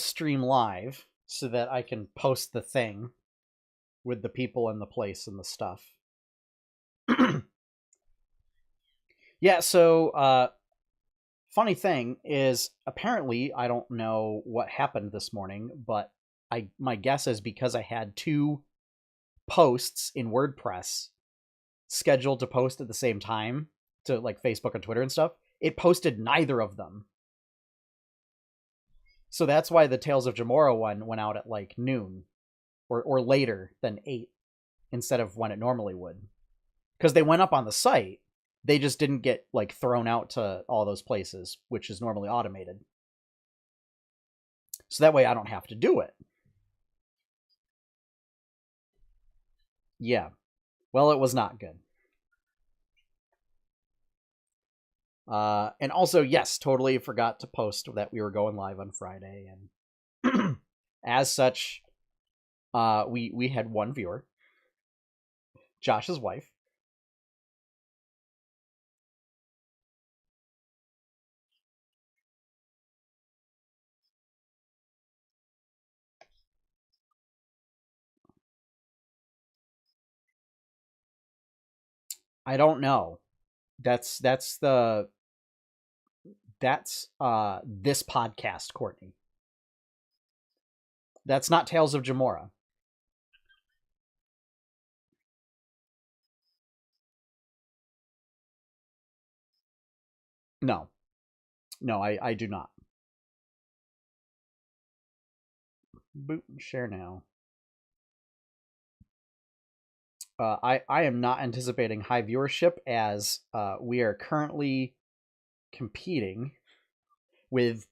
stream live so that I can post the thing with the people and the place and the stuff. Yeah, so funny thing is, apparently I don't know what happened this morning, but my guess is because I had two posts in WordPress scheduled to post at the same time to like Facebook and Twitter and stuff, it posted neither of them. So that's why the Tales of Jamora one went out at like noon or later than 8 instead of when it normally would. Because they went up on the site, they just didn't get like thrown out to all those places, which is normally automated. So that way I don't have to do it. Yeah. Well, it was not good. And also, yes, totally forgot to post that we were going live on Friday, and as such, we had one viewer, Josh's wife. I don't know. That's this podcast, Courtney. That's not Tales of Jamora. No, no, I do not. Boot and share now. I am not anticipating high viewership as we are currently competing with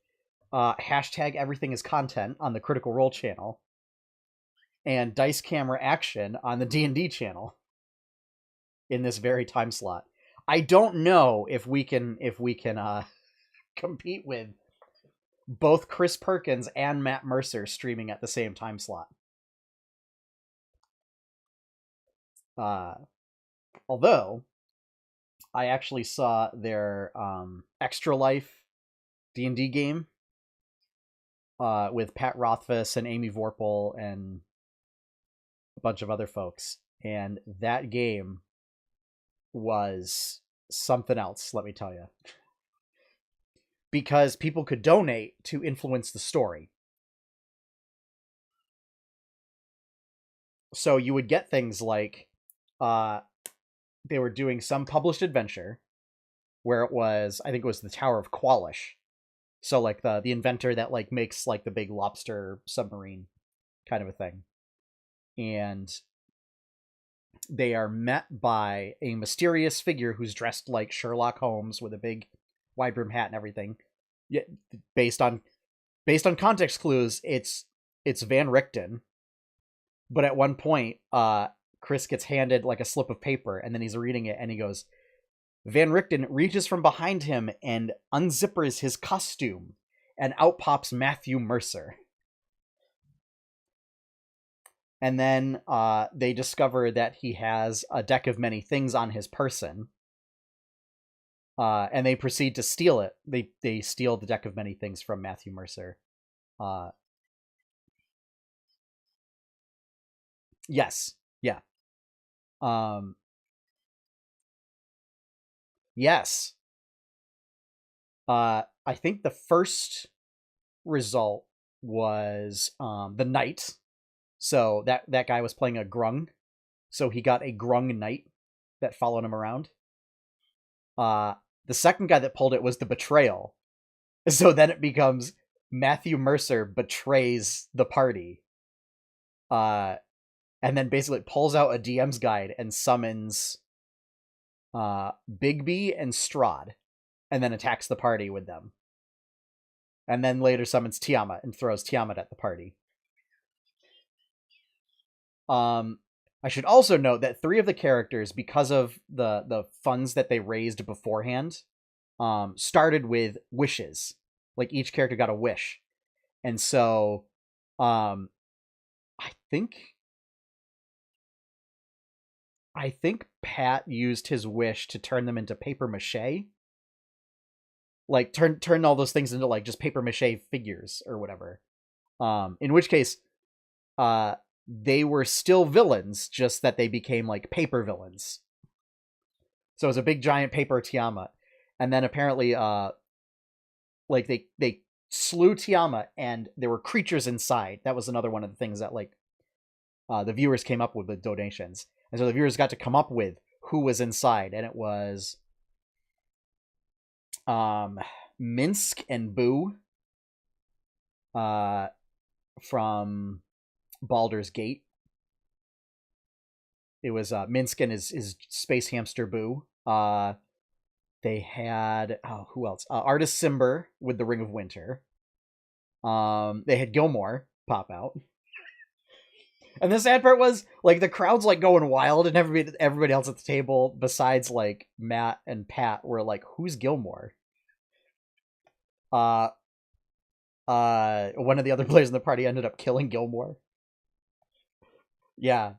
hashtag everything is content on the Critical Role channel and Dice Camera Action on the D&D channel in this very time slot. I don't know if we can compete with both Chris Perkins and Matt Mercer streaming at the same time slot. Although I actually saw their Extra Life D&D game with Pat Rothfuss and Amy Vorpal and a bunch of other folks, and that game was something else, let me tell you. Because people could donate to influence the story. So you would get things like they were doing some published adventure where it was, I think it was the Tower of Qualish. So like the inventor that like makes like the big lobster submarine kind of a thing. And they are met by a mysterious figure who's dressed like Sherlock Holmes with a big wide brim hat and everything. Yeah, based on context clues, it's Van Richten. But at one point, Chris gets handed like a slip of paper, and then he's reading it, and he goes, Van Richten reaches from behind him and unzippers his costume, and out pops Matthew Mercer. And then they discover that he has a deck of many things on his person. And they proceed to steal it. They steal the deck of many things from Matthew Mercer. Yes. Yeah. Yes. I think the first result was the knight. So that guy was playing a grung. So he got a grung knight that followed him around. The second guy that pulled it was the betrayal. So then it becomes Matthew Mercer betrays the party. And then basically pulls out a DM's guide and summons Bigby and Strahd, and then attacks the party with them. And then later summons Tiamat and throws Tiamat at the party. I should also note that 3 of the characters, because of the funds that they raised beforehand, started with wishes. Like each character got a wish. And so I think Pat used his wish to turn them into paper mache. Like turn all those things into like just paper mache figures or whatever. In which case, they were still villains, just that they became like paper villains. So it was a big giant paper Tiamat, and then apparently, like they slew Tiamat, and there were creatures inside. That was another one of the things that like the viewers came up with donations, and so the viewers got to come up with who was inside, and it was Minsk and Boo from Baldur's Gate. It was Minsk and his space hamster Boo. They had who else? Artist Simber with the Ring of Winter. They had Gilmore pop out. And the sad part was, like, the crowd's like going wild, and everybody else at the table, besides like Matt and Pat, were like, "Who's Gilmore?" One of the other players in the party ended up killing Gilmore. Yeah.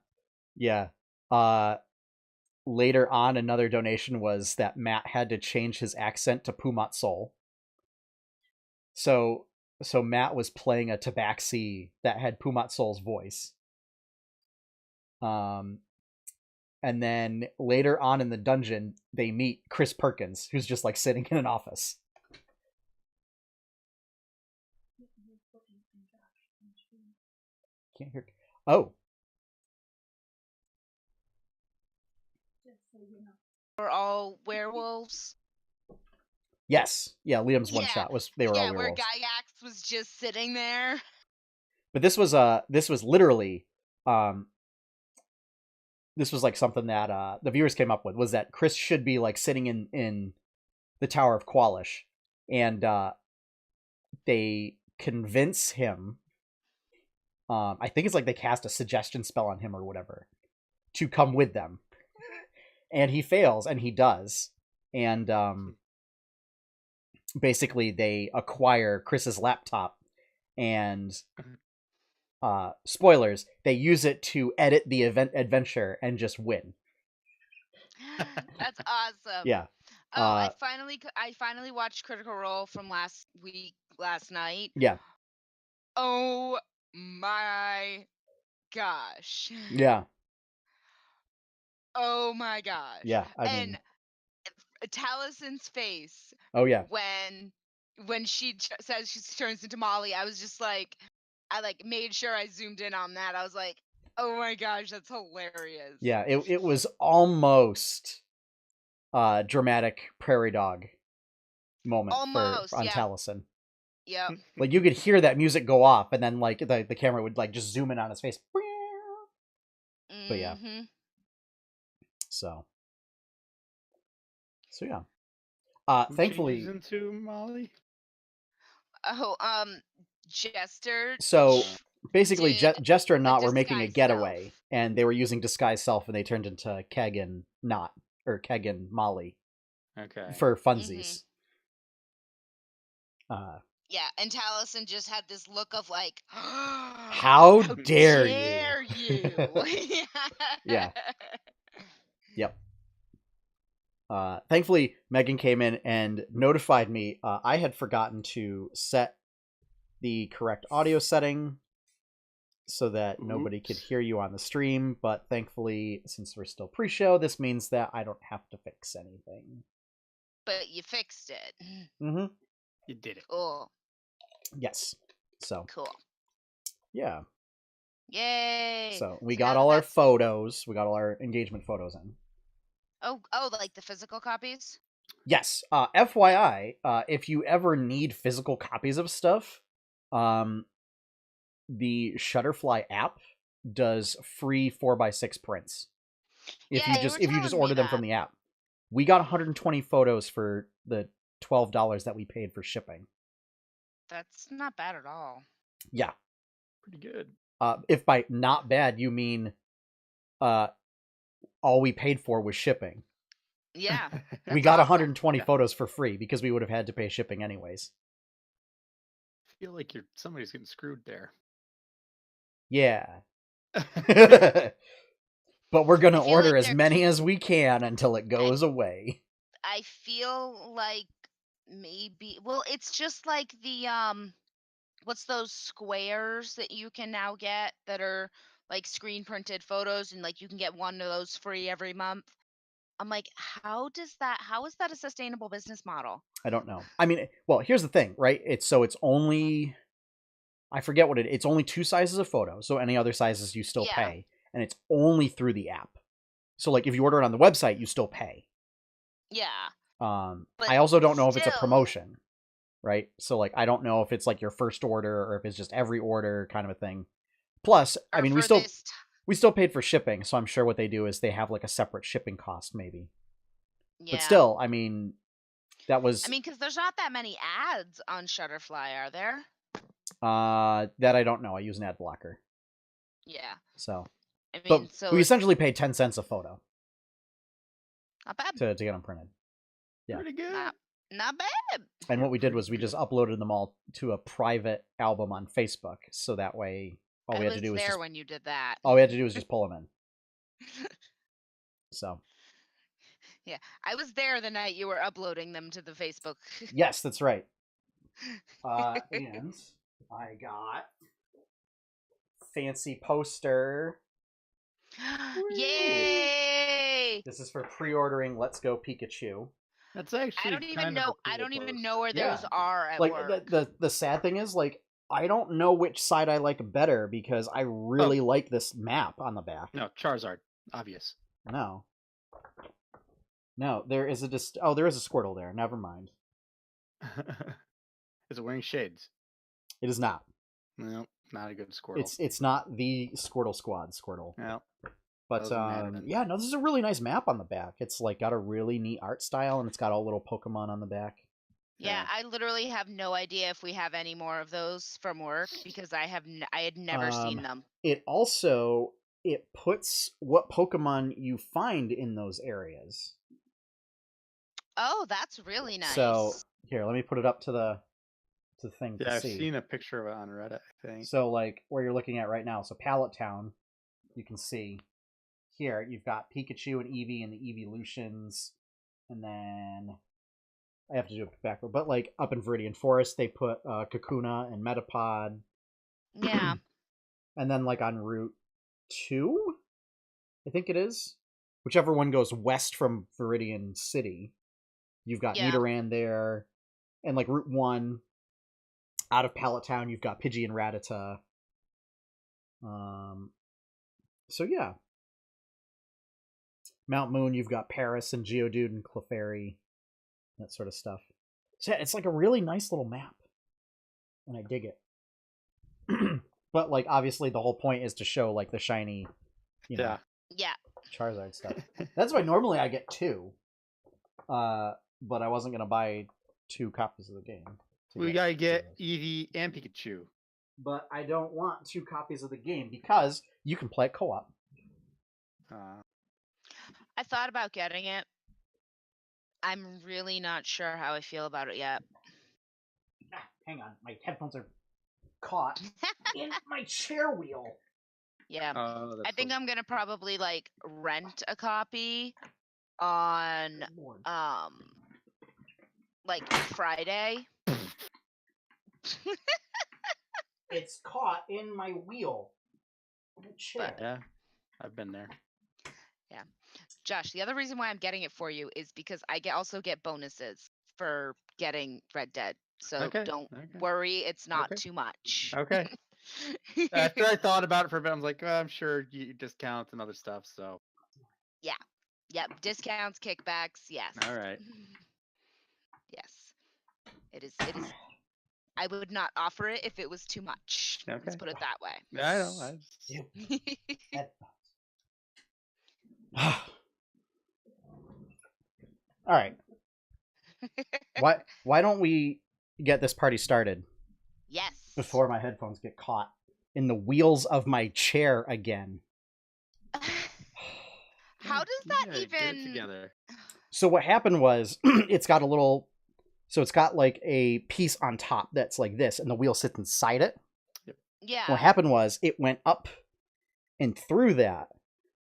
Later on, another donation was that Matt had to change his accent to Pumat Sol. So Matt was playing a tabaxi that had Pumat Sol's voice. And then later on in the dungeon, they meet Chris Perkins, who's just like sitting in an office. Can't hear. Oh. We're all werewolves. Yes. Yeah, Liam's one shot was they were all werewolves. Where Gygax was just sitting there. But this was literally this was like something that the viewers came up with, was that Chris should be like sitting in the Tower of Qualish, and they convince him, I think it's like they cast a suggestion spell on him or whatever, to come with them. And he fails, and he does. And basically they acquire Chris's laptop, and spoilers, they use it to edit the adventure and just win. That's awesome. Yeah. I finally watched Critical Role from last night. Yeah. Oh my gosh. Yeah. Oh my gosh. Yeah. And Talison's face. Oh yeah. When she says she turns into Molly, I was just like, I like made sure I zoomed in on that. I was like, oh my gosh, that's hilarious. Yeah, it was almost dramatic prairie dog moment on Taliesin. Yep. Like you could hear that music go off, and then like the camera would like just zoom in on his face. Mm-hmm. But yeah. So yeah. Thankfully into Molly. Oh, Jester. So basically, Jester and Knot were making a getaway, and they were using disguise self, and they turned into Keg and Knot, or Keg and Molly. Okay. For funsies. Yeah, and Taliesin just had this look of like, how dare you? Yeah. Yep. Thankfully, Megan came in and notified me. I had forgotten to set the correct audio setting so that nobody could hear you on the stream, but thankfully, since we're still pre-show, this means that I don't have to fix anything. But you fixed it. Mm-hmm. You did it. Cool. Yes. So. Cool. Yeah. Yay. So we got all our photos. We got all our engagement photos in. Oh, like the physical copies? Yes. FYI, if you ever need physical copies of stuff, the Shutterfly app does free 4x6 prints. If you just order them from the app. We got 120 photos for the $12 that we paid for shipping. That's not bad at all. Yeah. Pretty good. If by not bad you mean all we paid for was shipping. Yeah. We got 120 photos for free because we would have had to pay shipping anyways. I feel like somebody's getting screwed there. Yeah. But we're going to order like as many as we can until it goes away. I feel like maybe, well, it's just like the what's those squares that you can now get that are like screen printed photos, and like you can get one of those free every month. I'm like, how is that a sustainable business model? I don't know. I mean, well, here's the thing, right? It's only, I forget what it's only 2 sizes of photo. So any other sizes you still Yeah. pay, and it's only through the app. So like if you order it on the website, you still pay. Yeah. But I also don't know if it's a still- promotion, right? So like I don't know if it's like your first order or if it's just every order kind of a thing. Plus, I or mean, for we still paid for shipping, so I'm sure what they do is they have like a separate shipping cost maybe. Yeah. But still, I mean, that was I mean, because there's not that many ads on Shutterfly, are there? that I don't know. I use an ad blocker. Yeah. So, I but mean, so we it's essentially paid 10 cents a photo not bad. to get them printed. Yeah. Pretty good. Not bad. And what we did Pretty was we just good. uploaded them all to a private album on Facebook, so that way all we I had to was do was there just, when you did that. all we had to do was just pull them in. So Yeah, I was there the night you were uploading them to the Facebook. yes, that's right. And I got fancy poster. Yay! This is for pre-ordering Let's Go Pikachu. That's actually I don't even kind of a know. I cool don't even post. know where Yeah. those are at Like work. the sad thing is, like, I don't know which side I like better because I really like this map on the back. No, Charizard, obvious. No, there is a there is a Squirtle there. Never mind. Is it wearing shades? It is not. No, not a good Squirtle. It's not the Squirtle Squad Squirtle. No. But Doesn't matter then. yeah, no, this is a really nice map on the back. It's like got a really neat art style, and it's got all little Pokemon on the back. Yeah, I literally have no idea if we have any more of those from work because I had never seen them. It also puts what Pokemon you find in those areas. Oh, that's really nice. So here, let me put it up to the thing Yeah, to I've see. seen a picture of it on Reddit, I think. So like where you're looking at right now, so Pallet Town, you can see here you've got Pikachu and Eevee and the Eeveelutions, and then I have to do it backward, but like up in Viridian Forest they put Kakuna and Metapod. Yeah. And then like on Route 2, I think it is, whichever one goes west from Viridian City, you've got Nidoran there, and like Route 1 out of Pallet Town you've got Pidgey and Rattata. So yeah, Mount Moon you've got Paris and Geodude and Clefairy, that sort of stuff. So yeah, it's like a really nice little map, and I dig it. But like obviously the whole point is to show like the shiny, Yeah. Charizard stuff. That's why normally I get 2. But I wasn't gonna buy 2 copies of the game. We gotta get Eevee and Pikachu. But I don't want 2 copies of the game because you can play it co-op. I thought about getting it. I'm really not sure how I feel about it yet. Hang on, my headphones are caught in my chair wheel. Yeah. I think I'm gonna probably like rent a copy on like Friday. It's caught in my wheel. Chair. Yeah, I've been there. Yeah. Josh, the other reason why I'm getting it for you is because I also get bonuses for getting Red Dead. So don't worry, it's not too much. Okay. After I thought about it for a bit, I was like, I'm sure you discounts and other stuff, so. Yeah. Yep. Discounts, kickbacks, yes. All right. Yes. It is I would not offer it if it was too much. Okay. Let's put it that way. Yeah, I know. All right. Why don't we get this party started? Yes. Before my headphones get caught in the wheels of my chair again. How does that Get it even together. So what happened was it's got like a piece on top that's like this, and the wheel sits inside it. Yep. Yeah. What happened was it went up and through that,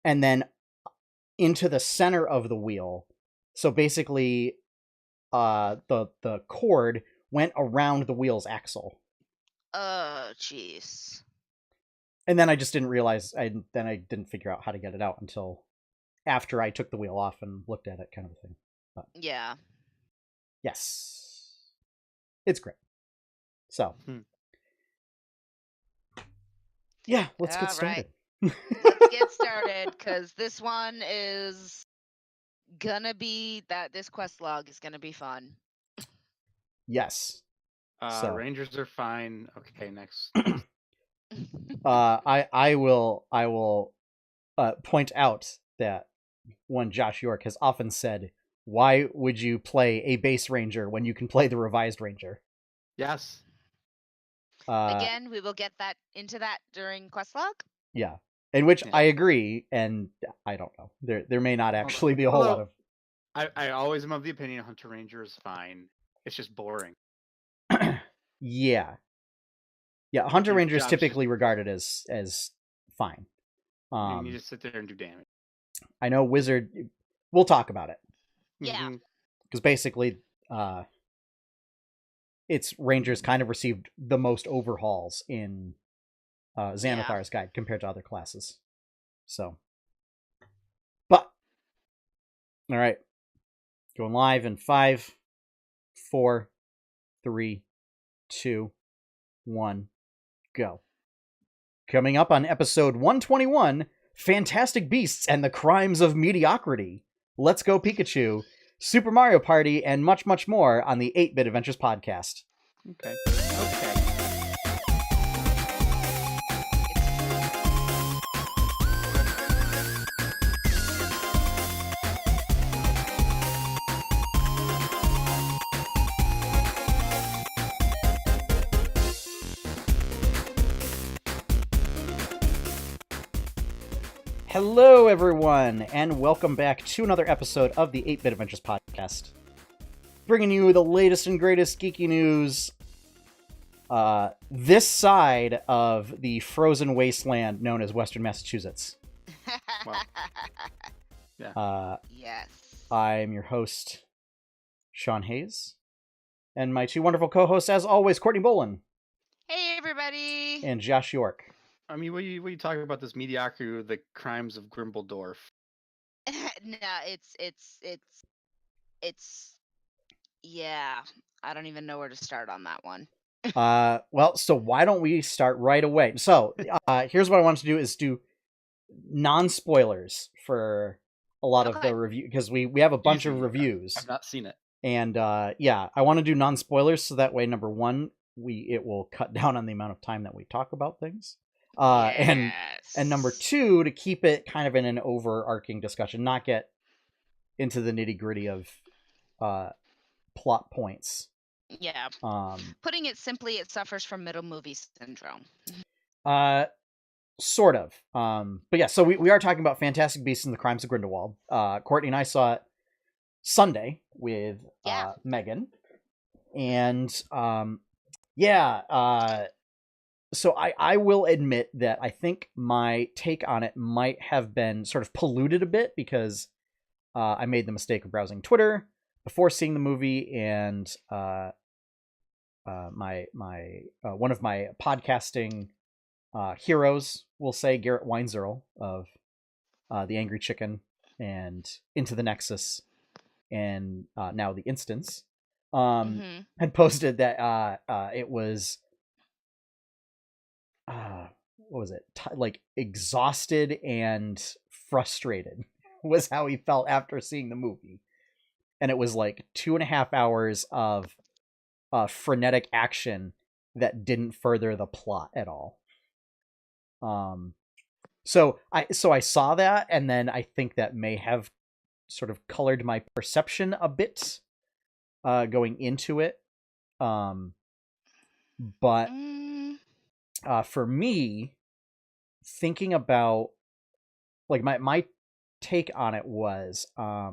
and then into the center of the wheel. So basically, the cord went around the wheel's axle. Oh, jeez. And then I just didn't realize. I didn't figure out how to get it out until after I took the wheel off and looked at it, kind of a thing. But Yeah. yes, it's great. So yeah, let's get started. Let's get started, because this one is gonna be this quest log is gonna be fun. Yes. So Rangers are fine. Okay, next. I will point out that one Josh York has often said, "Why would you play a base ranger when you can play the revised ranger?" Yes. Again, we will get into that during quest log. Yeah, in which I agree, and I don't know. There may not actually be a whole lot of. I always am of the opinion Hunter Ranger is fine. It's just boring. Yeah. Hunter Ranger is typically regarded as fine. You just sit there and do damage. I know Wizard. We'll talk about it. Yeah. Because basically, its Rangers kind of received the most overhauls in Xanathar's Guide compared to other classes. So, but all right, going live in 5, 4, 3, 2, 1, go. Coming up on episode 121, Fantastic Beasts and the Crimes of Mediocrity. Let's Go Pikachu, Super Mario Party, and much, much more on the 8-Bit Adventures podcast. Okay. Hello, everyone, and welcome back to another episode of the 8-Bit Adventures podcast. Bringing you the latest and greatest geeky news this side of the frozen wasteland known as Western Massachusetts. Wow. Yeah. Yes. I'm your host, Sean Hayes, and my two wonderful co-hosts, as always, Courtney Bolin. Hey, everybody. And Josh York. I mean, what are you talking about this mediocrity of the Crimes of Grindelwald? No, it's yeah. I don't even know where to start on that one. Well, so why don't we start right away? So, here's what I want to do is do non-spoilers for a lot of the review, because we have a bunch of reviews. I've not seen it. And I want to do non-spoilers so that way, number one, it will cut down on the amount of time that we talk about things. And number two, to keep it kind of in an overarching discussion, not get into the nitty-gritty of plot points. Yeah. Putting it simply, it suffers from middle movie syndrome. Sort of. But yeah, so we are talking about Fantastic Beasts and the Crimes of Grindelwald. Courtney and I saw it Sunday with Megan. And so I will admit that I think my take on it might have been sort of polluted a bit, because I made the mistake of browsing Twitter before seeing the movie, and my one of my podcasting heroes, we'll say, Garrett Weinzierl of The Angry Chicken and Into the Nexus and now The Instance, had posted that it was what was it? Like exhausted and frustrated was how he felt after seeing the movie. And it was like 2.5 hours of frenetic action that didn't further the plot at all. So I saw that, and then I think that may have sort of colored my perception a bit going into it. But for me, thinking about like my take on it was, I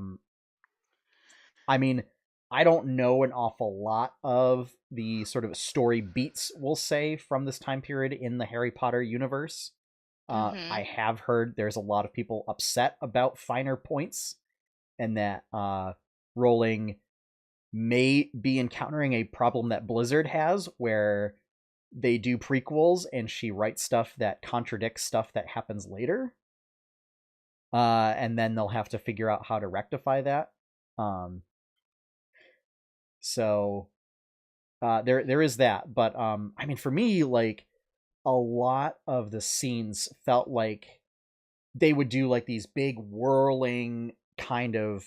mean, I don't know an awful lot of the sort of story beats, we'll say, from this time period in the Harry Potter universe. I have heard there's a lot of people upset about finer points, and that Rowling may be encountering a problem that Blizzard has, where they do prequels and she writes stuff that contradicts stuff that happens later. And then they'll have to figure out how to rectify that. So there is that. But I mean, for me, like, a lot of the scenes felt like they would do like these big whirling kind of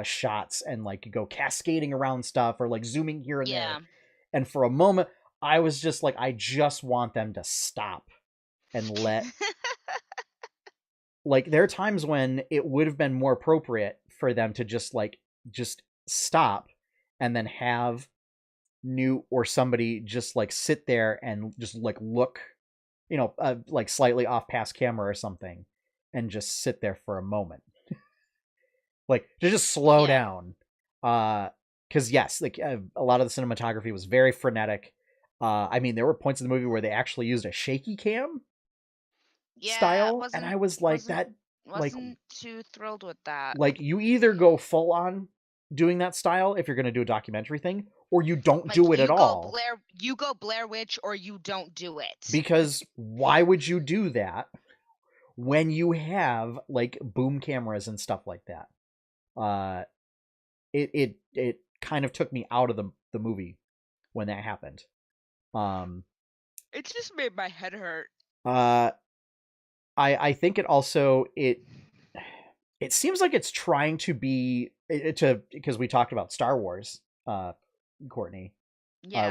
shots and like go cascading around stuff or like zooming here and there. And for a moment, I was just like, I just want them to stop and let. Like, there are times when it would have been more appropriate for them to just stop and then have Newt or somebody just like sit there and just like look, like slightly off past camera or something, and just sit there for a moment. Like, to just slow down. Because yes, like a lot of the cinematography was very frenetic. I mean, there were points in the movie where they actually used a shaky cam style, and I was like, wasn't too thrilled with that. Like, you either go full on doing that style if you're going to do a documentary thing, or you don't do it at all. You go Blair Witch, or you don't do it. Because why would you do that when you have like boom cameras and stuff like that? It kind of took me out of the movie when that happened. It just made my head hurt. I think it also it seems like it's trying to be because we talked about Star Wars, Courtney,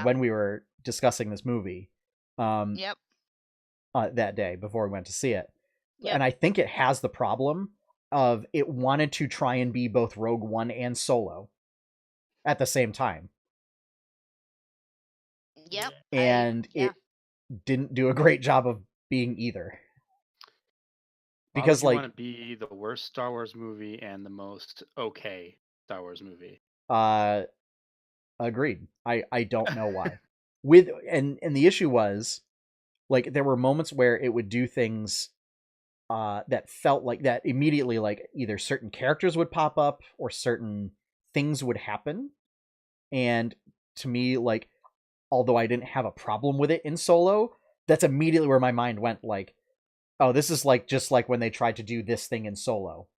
when we were discussing this movie, that day before we went to see it. And I think it has the problem of it wanted to try and be both Rogue One and Solo at the same time. And it didn't do a great job of being either. Because why would you want to be the worst Star Wars movie and the most okay Star Wars movie? Agreed. I don't know why. And the issue was, like, there were moments where it would do things that felt like that immediately, like either certain characters would pop up or certain things would happen. And to me, like, although I didn't have a problem with it in Solo, that's immediately where my mind went, like, oh, this is like just like when they tried to do this thing in Solo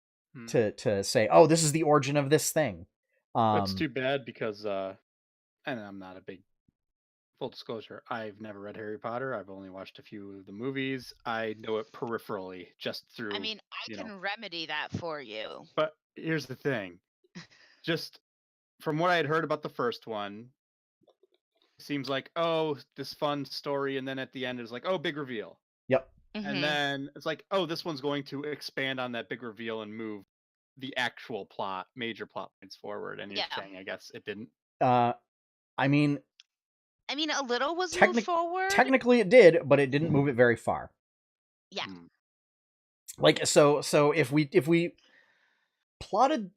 to say, oh, this is the origin of this thing. That's too bad because, and I'm not a big, full disclosure, I've never read Harry Potter. I've only watched a few of the movies. I know it peripherally, just through. I mean, I can remedy that for you. But here's the thing. Just from what I had heard about the first one, it seems like, oh, this fun story, and then at the end it's like, oh, big reveal. Yep. And then it's like, oh, this one's going to expand on that big reveal and move the actual plot, major plot points forward. And you're saying, I guess it didn't. I mean, a little was moved forward. Technically, it did, but it didn't move it very far. Yeah. Like, so if we plotted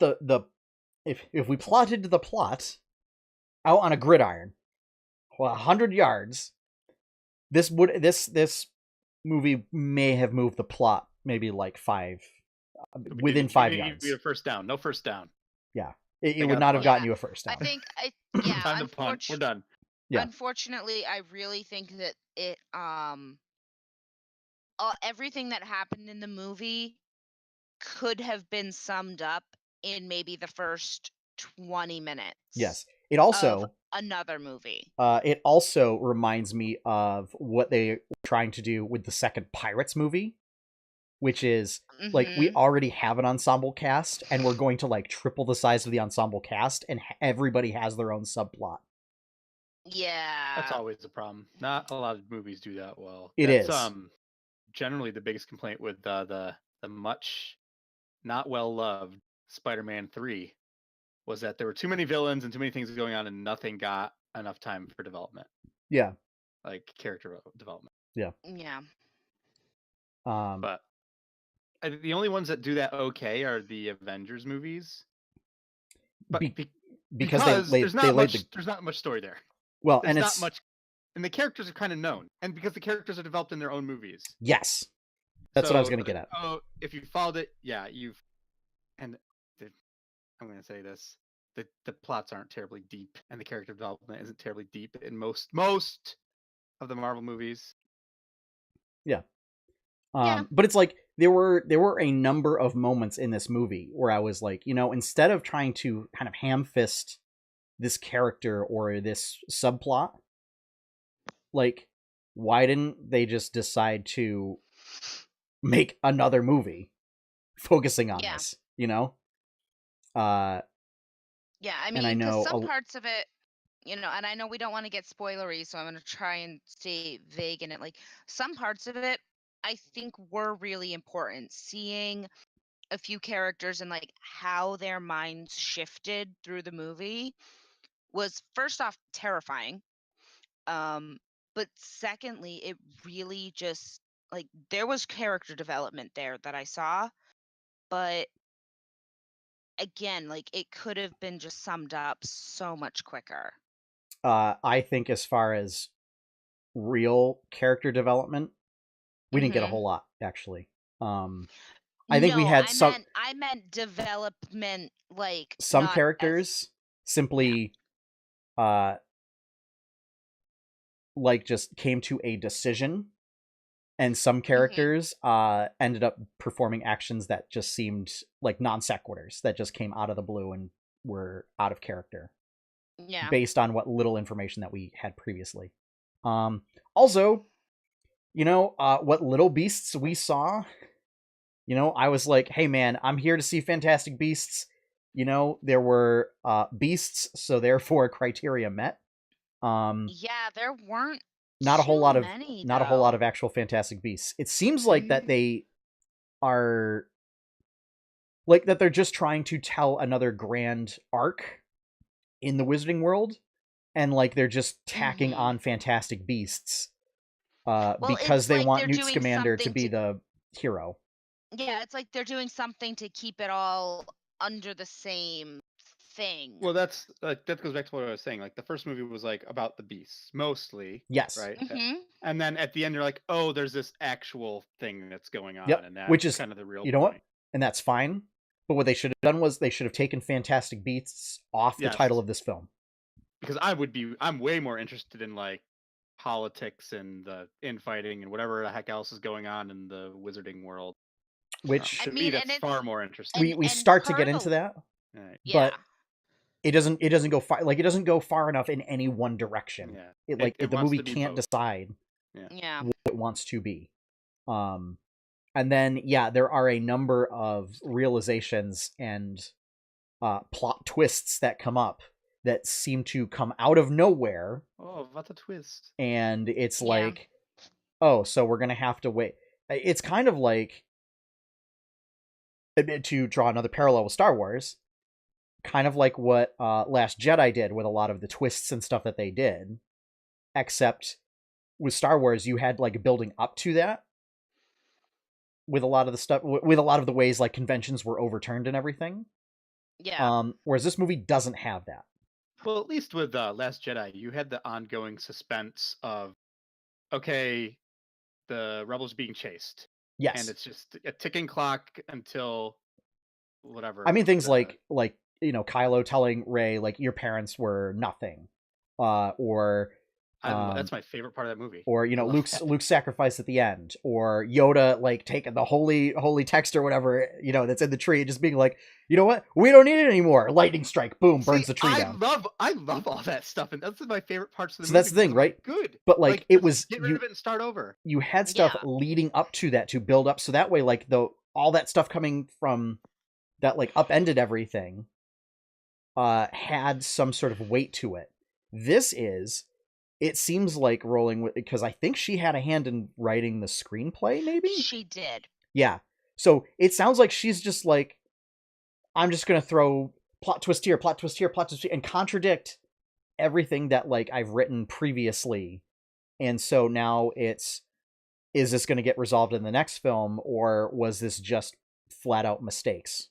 if we plotted the plot out on a gridiron, 100 yards, this movie may have moved the plot maybe like within 5 yards. Be a first down. No first down. Yeah, it would not have gotten you a first down. I think time to punt. We're done. Yeah. Unfortunately, I really think that it everything that happened in the movie could have been summed up in maybe the first 20 minutes. Yes. It also of another movie. It also reminds me of what they were trying to do with the second Pirates movie, which is like, we already have an ensemble cast and we're going to like triple the size of the ensemble cast and everybody has their own subplot. Yeah. That's always a problem. Not a lot of movies do that well. That's generally the biggest complaint with the much not well loved Spider-Man 3 was that there were too many villains and too many things going on and nothing got enough time for development. Yeah. Like character development. Yeah. Yeah. But the only ones that do that okay are the Avengers movies. But because there's not much story there. Well, there's and not much, and the characters are kind of known, and because the characters are developed in their own movies. Yes, that's what I was going to get at. Oh, if you followed it, yeah, I'm going to say this: the plots aren't terribly deep, and the character development isn't terribly deep in most of the Marvel movies. Yeah. Yeah. But it's like there were a number of moments in this movie where I was like, instead of trying to kind of ham fist this character or this subplot, like, why didn't they just decide to make another movie focusing on this? Yeah, I And I mean, because know some parts of it, and I know we don't want to get spoilery, so I'm going to try and stay vague in it. Like, some parts of it, I think were really important. Seeing a few characters and like how their minds shifted through the movie was first off terrifying. But secondly, it really just like there was character development there that I saw, but again, like it could have been just summed up so much quicker. I think as far as real character development, we didn't get a whole lot, actually. I think we No, had I meant development, like some not as characters simply like just came to a decision, and some characters ended up performing actions that just seemed like non sequiturs that just came out of the blue and were out of character yeah. based on what little information that we had previously. Also, what little beasts we saw, I was like, hey man, I'm here to see Fantastic Beasts. There were beasts, so therefore criteria met. Yeah, there weren't not a whole too lot of many, not a whole lot though. of actual Fantastic Beasts. It seems like that they are like that they're just trying to tell another grand arc in the Wizarding world, and like they're just tacking on Fantastic Beasts Well, because it's they like want they're Newt doing Scamander to something be to the hero. yeah, it's like they're doing something to keep it all under the same thing. Well, that goes back to what I was saying. Like the first movie was like about the beasts mostly, Yes. right? Mhm. And then at the end, you're like, oh, there's this actual thing that's going on, Yep. and that's Which is kind of the real you know point. what? And that's fine. But what they should have done was they should have taken Fantastic Beasts off the title of this film. Because I'm way more interested in like politics and the infighting and whatever the heck else is going on in the Wizarding world. Which to me, that's far more interesting. we start to get into that, right. but it doesn't go far. Like it doesn't go far enough in any one direction. Yeah. The movie can't decide what it wants to be. And then there are a number of realizations and plot twists that come up that seem to come out of nowhere. Oh, what a twist! And it's like, oh, so we're gonna have to wait. It's kind of like, to draw another parallel with Star Wars, kind of like what Last Jedi did with a lot of the twists and stuff that they did, except with Star Wars you had like building up to that with a lot of the stuff, with a lot of the ways like conventions were overturned and everything. Whereas this movie doesn't have that. Well, at least with Last Jedi, you had the ongoing suspense of, okay, the rebels being chased. Yes. And it's just a ticking clock until whatever. I mean, things like Kylo telling Rey like your parents were nothing, or that's my favorite part of that movie. Or Luke's sacrifice at the end, or Yoda like taking the holy text or whatever that's in the tree, just being like, you know what, we don't need it anymore. Lightning strike, boom, burns the tree down. I love all that stuff, and that's my favorite parts of the movie. So that's the thing, right? Good, but like it was get rid of it and start over. You had stuff leading up to that to build up, so that way like all that stuff coming from that like upended everything had some sort of weight to it. It seems like rolling with, because I think she had a hand in writing the screenplay, maybe? She did. Yeah. So it sounds like she's just like, I'm just going to throw plot twist here, plot twist here, plot twist here, and contradict everything that like I've written previously. And so now is this going to get resolved in the next film, or was this just flat out mistakes?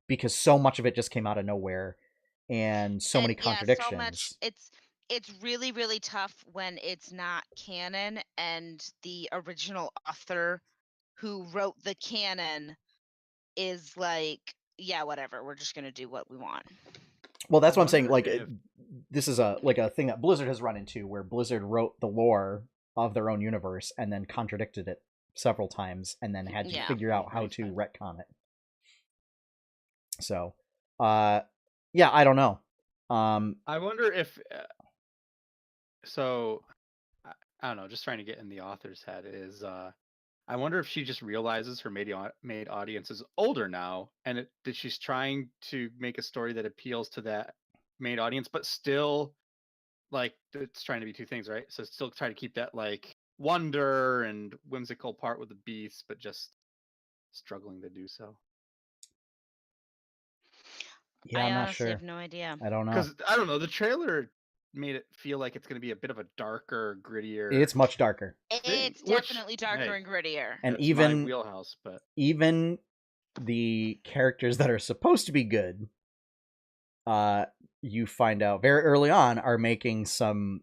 Because so much of it just came out of nowhere, and so many contradictions. So much, it's really, really tough when it's not canon and the original author who wrote the canon is like, yeah, whatever, we're just going to do what we want. Well, that's what I'm saying. Like this is a thing that Blizzard has run into, where Blizzard wrote the lore of their own universe and then contradicted it several times, and then had to figure out how to retcon it. So, yeah, I don't know. I wonder if. So, I don't know. Just trying to get in the author's head is. I wonder if she just realizes her maid audience is older now, and that she's trying to make a story that appeals to that maid audience, but still, like, it's trying to be two things, right? So still try to keep that like wonder and whimsical part with the beasts, but just struggling to do so. Yeah, I I'm not honestly sure. have no idea. I don't know. Because I don't know, the trailer made it feel like it's going to be a bit of a darker, grittier. It's much darker. It's definitely darker and grittier. And That's even my wheelhouse, but even the characters that are supposed to be good, you find out very early on, are making some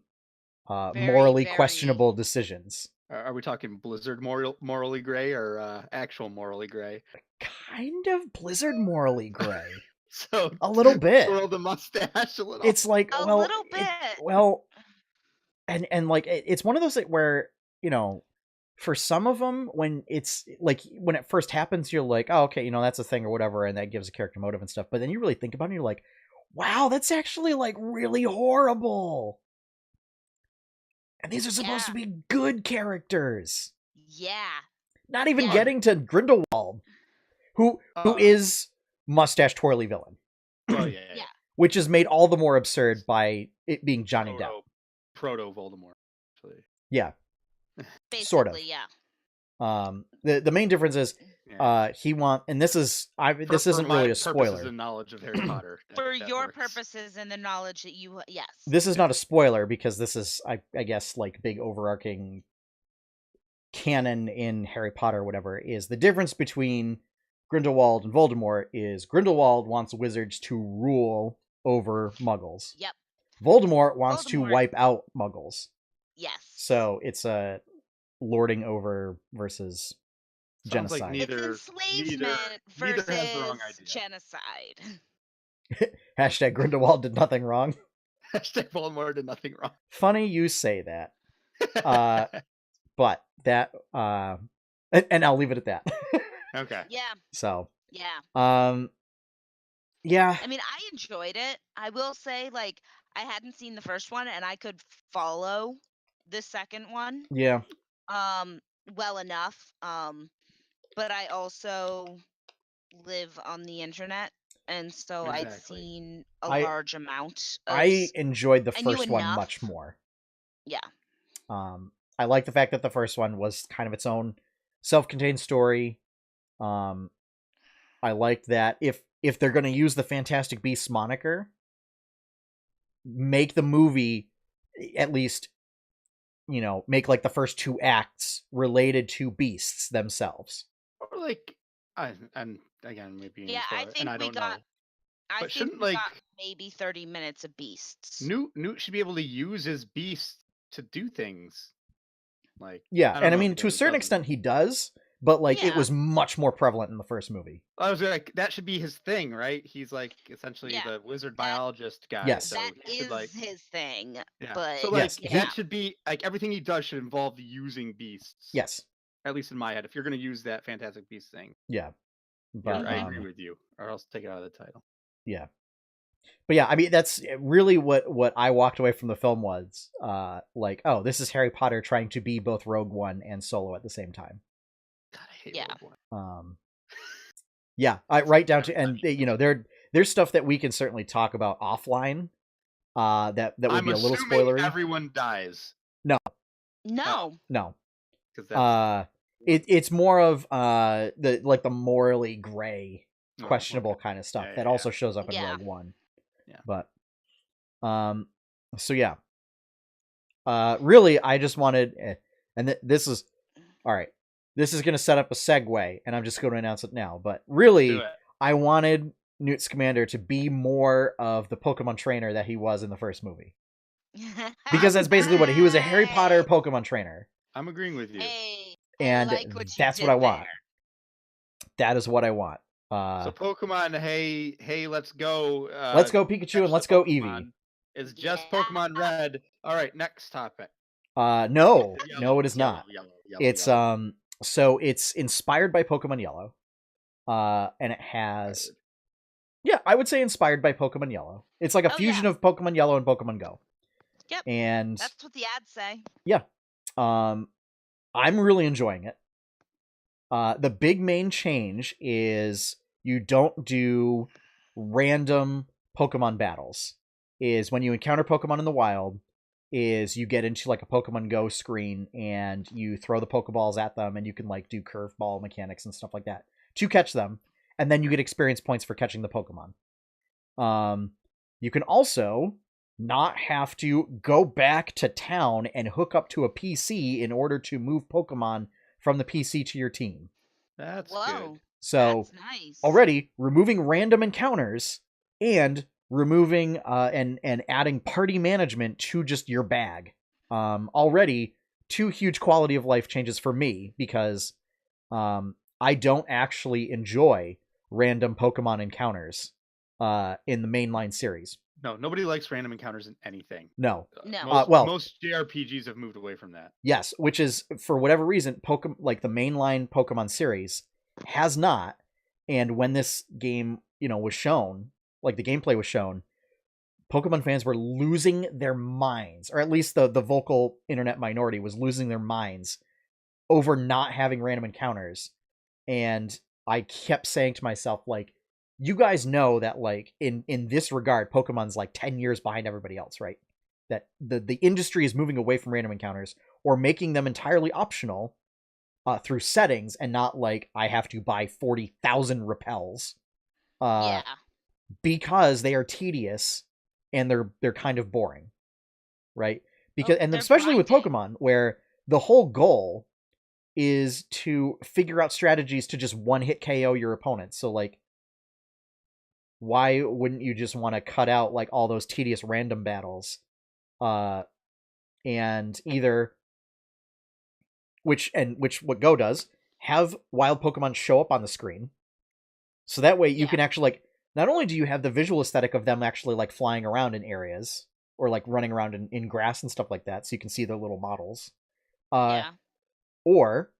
morally questionable decisions. Are we talking Blizzard morally gray or actual morally gray? Kind of Blizzard morally gray. So a little bit. Twirl the mustache a little. It's like a little bit. And like it's one of those where, you know, for some of them, when it's like when it first happens, you're like, oh, okay, you know, that's a thing or whatever, and that gives a character motive and stuff. But then you really think about it, and you're like, wow, that's actually like really horrible. And these are supposed to be good characters. Yeah. Not even getting to Grindelwald, who is mustache twirly villain. Oh yeah. Which is made all the more absurd by it being Johnny Depp. Proto Voldemort, actually. Yeah. Basically, sort of. Yeah. The main difference is and this is this isn't really a spoiler. And knowledge of Harry Potter. For your purposes and the knowledge that you This is not a spoiler, because this is I guess like big overarching canon in Harry Potter, whatever, is the difference between Grindelwald and Voldemort is Grindelwald wants wizards to rule over muggles. Yep. Voldemort wants to wipe out muggles. Yes. So it's a lording over versus genocide. Like neither versus has the wrong idea. Genocide. Hashtag Grindelwald did nothing wrong. Hashtag Voldemort did nothing wrong. Funny you say that. But that and I'll leave it at that. Okay. Yeah. So. Yeah. Yeah. I mean, I enjoyed it. I will say, like, I hadn't seen the first one, and I could follow the second one. Yeah. Well enough. But I also live on the internet, and so I'd seen a large amount. I enjoyed the first one much more. Yeah. I like the fact that the first one was kind of its own self-contained story. I liked that if they're going to use the Fantastic Beasts moniker, make the movie at least, you know, make like the first two acts related to beasts themselves. Or like, and again, maybe I think and I don't know. I think we got maybe 30 minutes of beasts. Newt should be able to use his beast to do things. Like and I mean, to a certain extent, he does. But like it was much more prevalent in the first movie. I was like, that should be his thing, right? He's like essentially the wizard biologist guy. Yes, so that is his thing. Yeah. But so like that should be like everything he does should involve using beasts. Yes, at least in my head. If you're going to use that Fantastic Beasts thing, but I agree with you, or else take it out of the title. Yeah, but yeah, I mean that's really what I walked away from the film was like, oh, this is Harry Potter trying to be both Rogue One and Solo at the same time. God, I hate Rogue One. I right down to, and you know, there's stuff that we can certainly talk about offline. That would be a little spoilery. Everyone dies. No. Because it's more of the morally gray, questionable kind of stuff that also shows up in Rogue One. Yeah. But so yeah. Really, I just wanted, and this is all right. This is going to set up a segue, and I'm just going to announce it now. But really, I wanted Newt Scamander to be more of the Pokemon trainer that he was in the first movie. Because that's basically what he was, a Harry Potter Pokemon trainer. I'm agreeing with you. And that's what I want. That is what I want. So Pokemon, hey, let's go. Let's go Pikachu and let's go Eevee. is just Yeah. Pokemon Red. All right, next topic. No, Yellow, no, it is yellow, not. Yellow, It's yellow. so it's inspired by Pokemon Yellow. And it has, yeah, I would say inspired by Pokemon Yellow. It's like a fusion of Pokemon Yellow and Pokemon Go. Yep. And that's what the ads say. Yeah. I'm really enjoying it. The big main change is you don't do random Pokemon battles. Is when you encounter Pokemon in the wild, is you get into like a Pokemon Go screen and you throw the Pokeballs at them and you can like do curveball mechanics and stuff like that to catch them, and then you get experience points for catching the Pokemon. You can also not have to go back to town and hook up to a PC in order to move Pokemon from the PC to your team. That's good. So that's nice. Already removing random encounters and removing and adding party management to just your bag. Already 2 huge quality of life changes for me because I don't actually enjoy random Pokemon encounters in the mainline series. No, nobody likes random encounters in anything. No. Most JRPGs have moved away from that. Yes, which is for whatever reason, like the mainline Pokemon series has not. And when this game, was shown, like the gameplay was shown, Pokemon fans were losing their minds, or at least the vocal internet minority was losing their minds over not having random encounters. And I kept saying to myself, like, you guys know that, like, in this regard, Pokemon's like 10 years behind everybody else, right? That the industry is moving away from random encounters or making them entirely optional through settings, and not like I have to buy 40,000 repels. Because they are tedious and they're kind of boring, right? Because and especially with Pokemon, where the whole goal is to figure out strategies to just one-hit KO your opponents. So, like, why wouldn't you just want to cut out, like, all those tedious random battles? And either... Which what Go does, have wild Pokemon show up on the screen. So that way you can actually, like... Not only do you have the visual aesthetic of them actually, like, flying around in areas, or, like, running around in grass and stuff like that, so you can see their little models. Or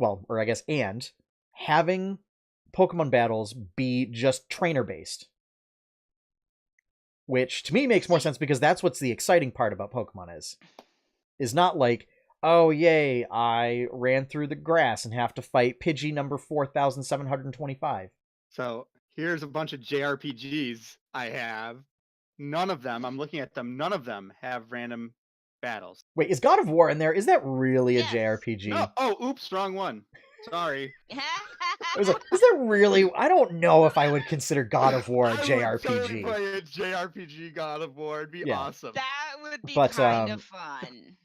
I guess, and having Pokemon battles be just trainer-based. Which, to me, makes more sense, because that's what's the exciting part about Pokemon is not like, oh, yay, I ran through the grass and have to fight Pidgey number 4,725. So, here's a bunch of JRPGs I have. None of them, I'm looking at them, none of them have random battles. Wait, is God of War in there? Is that really a JRPG? No. Oh, oops, wrong one. Sorry. I was like, is that really? I don't know if I would consider God of War a JRPG. I would totally play a JRPG God of War. It'd be awesome. That would be kind of fun.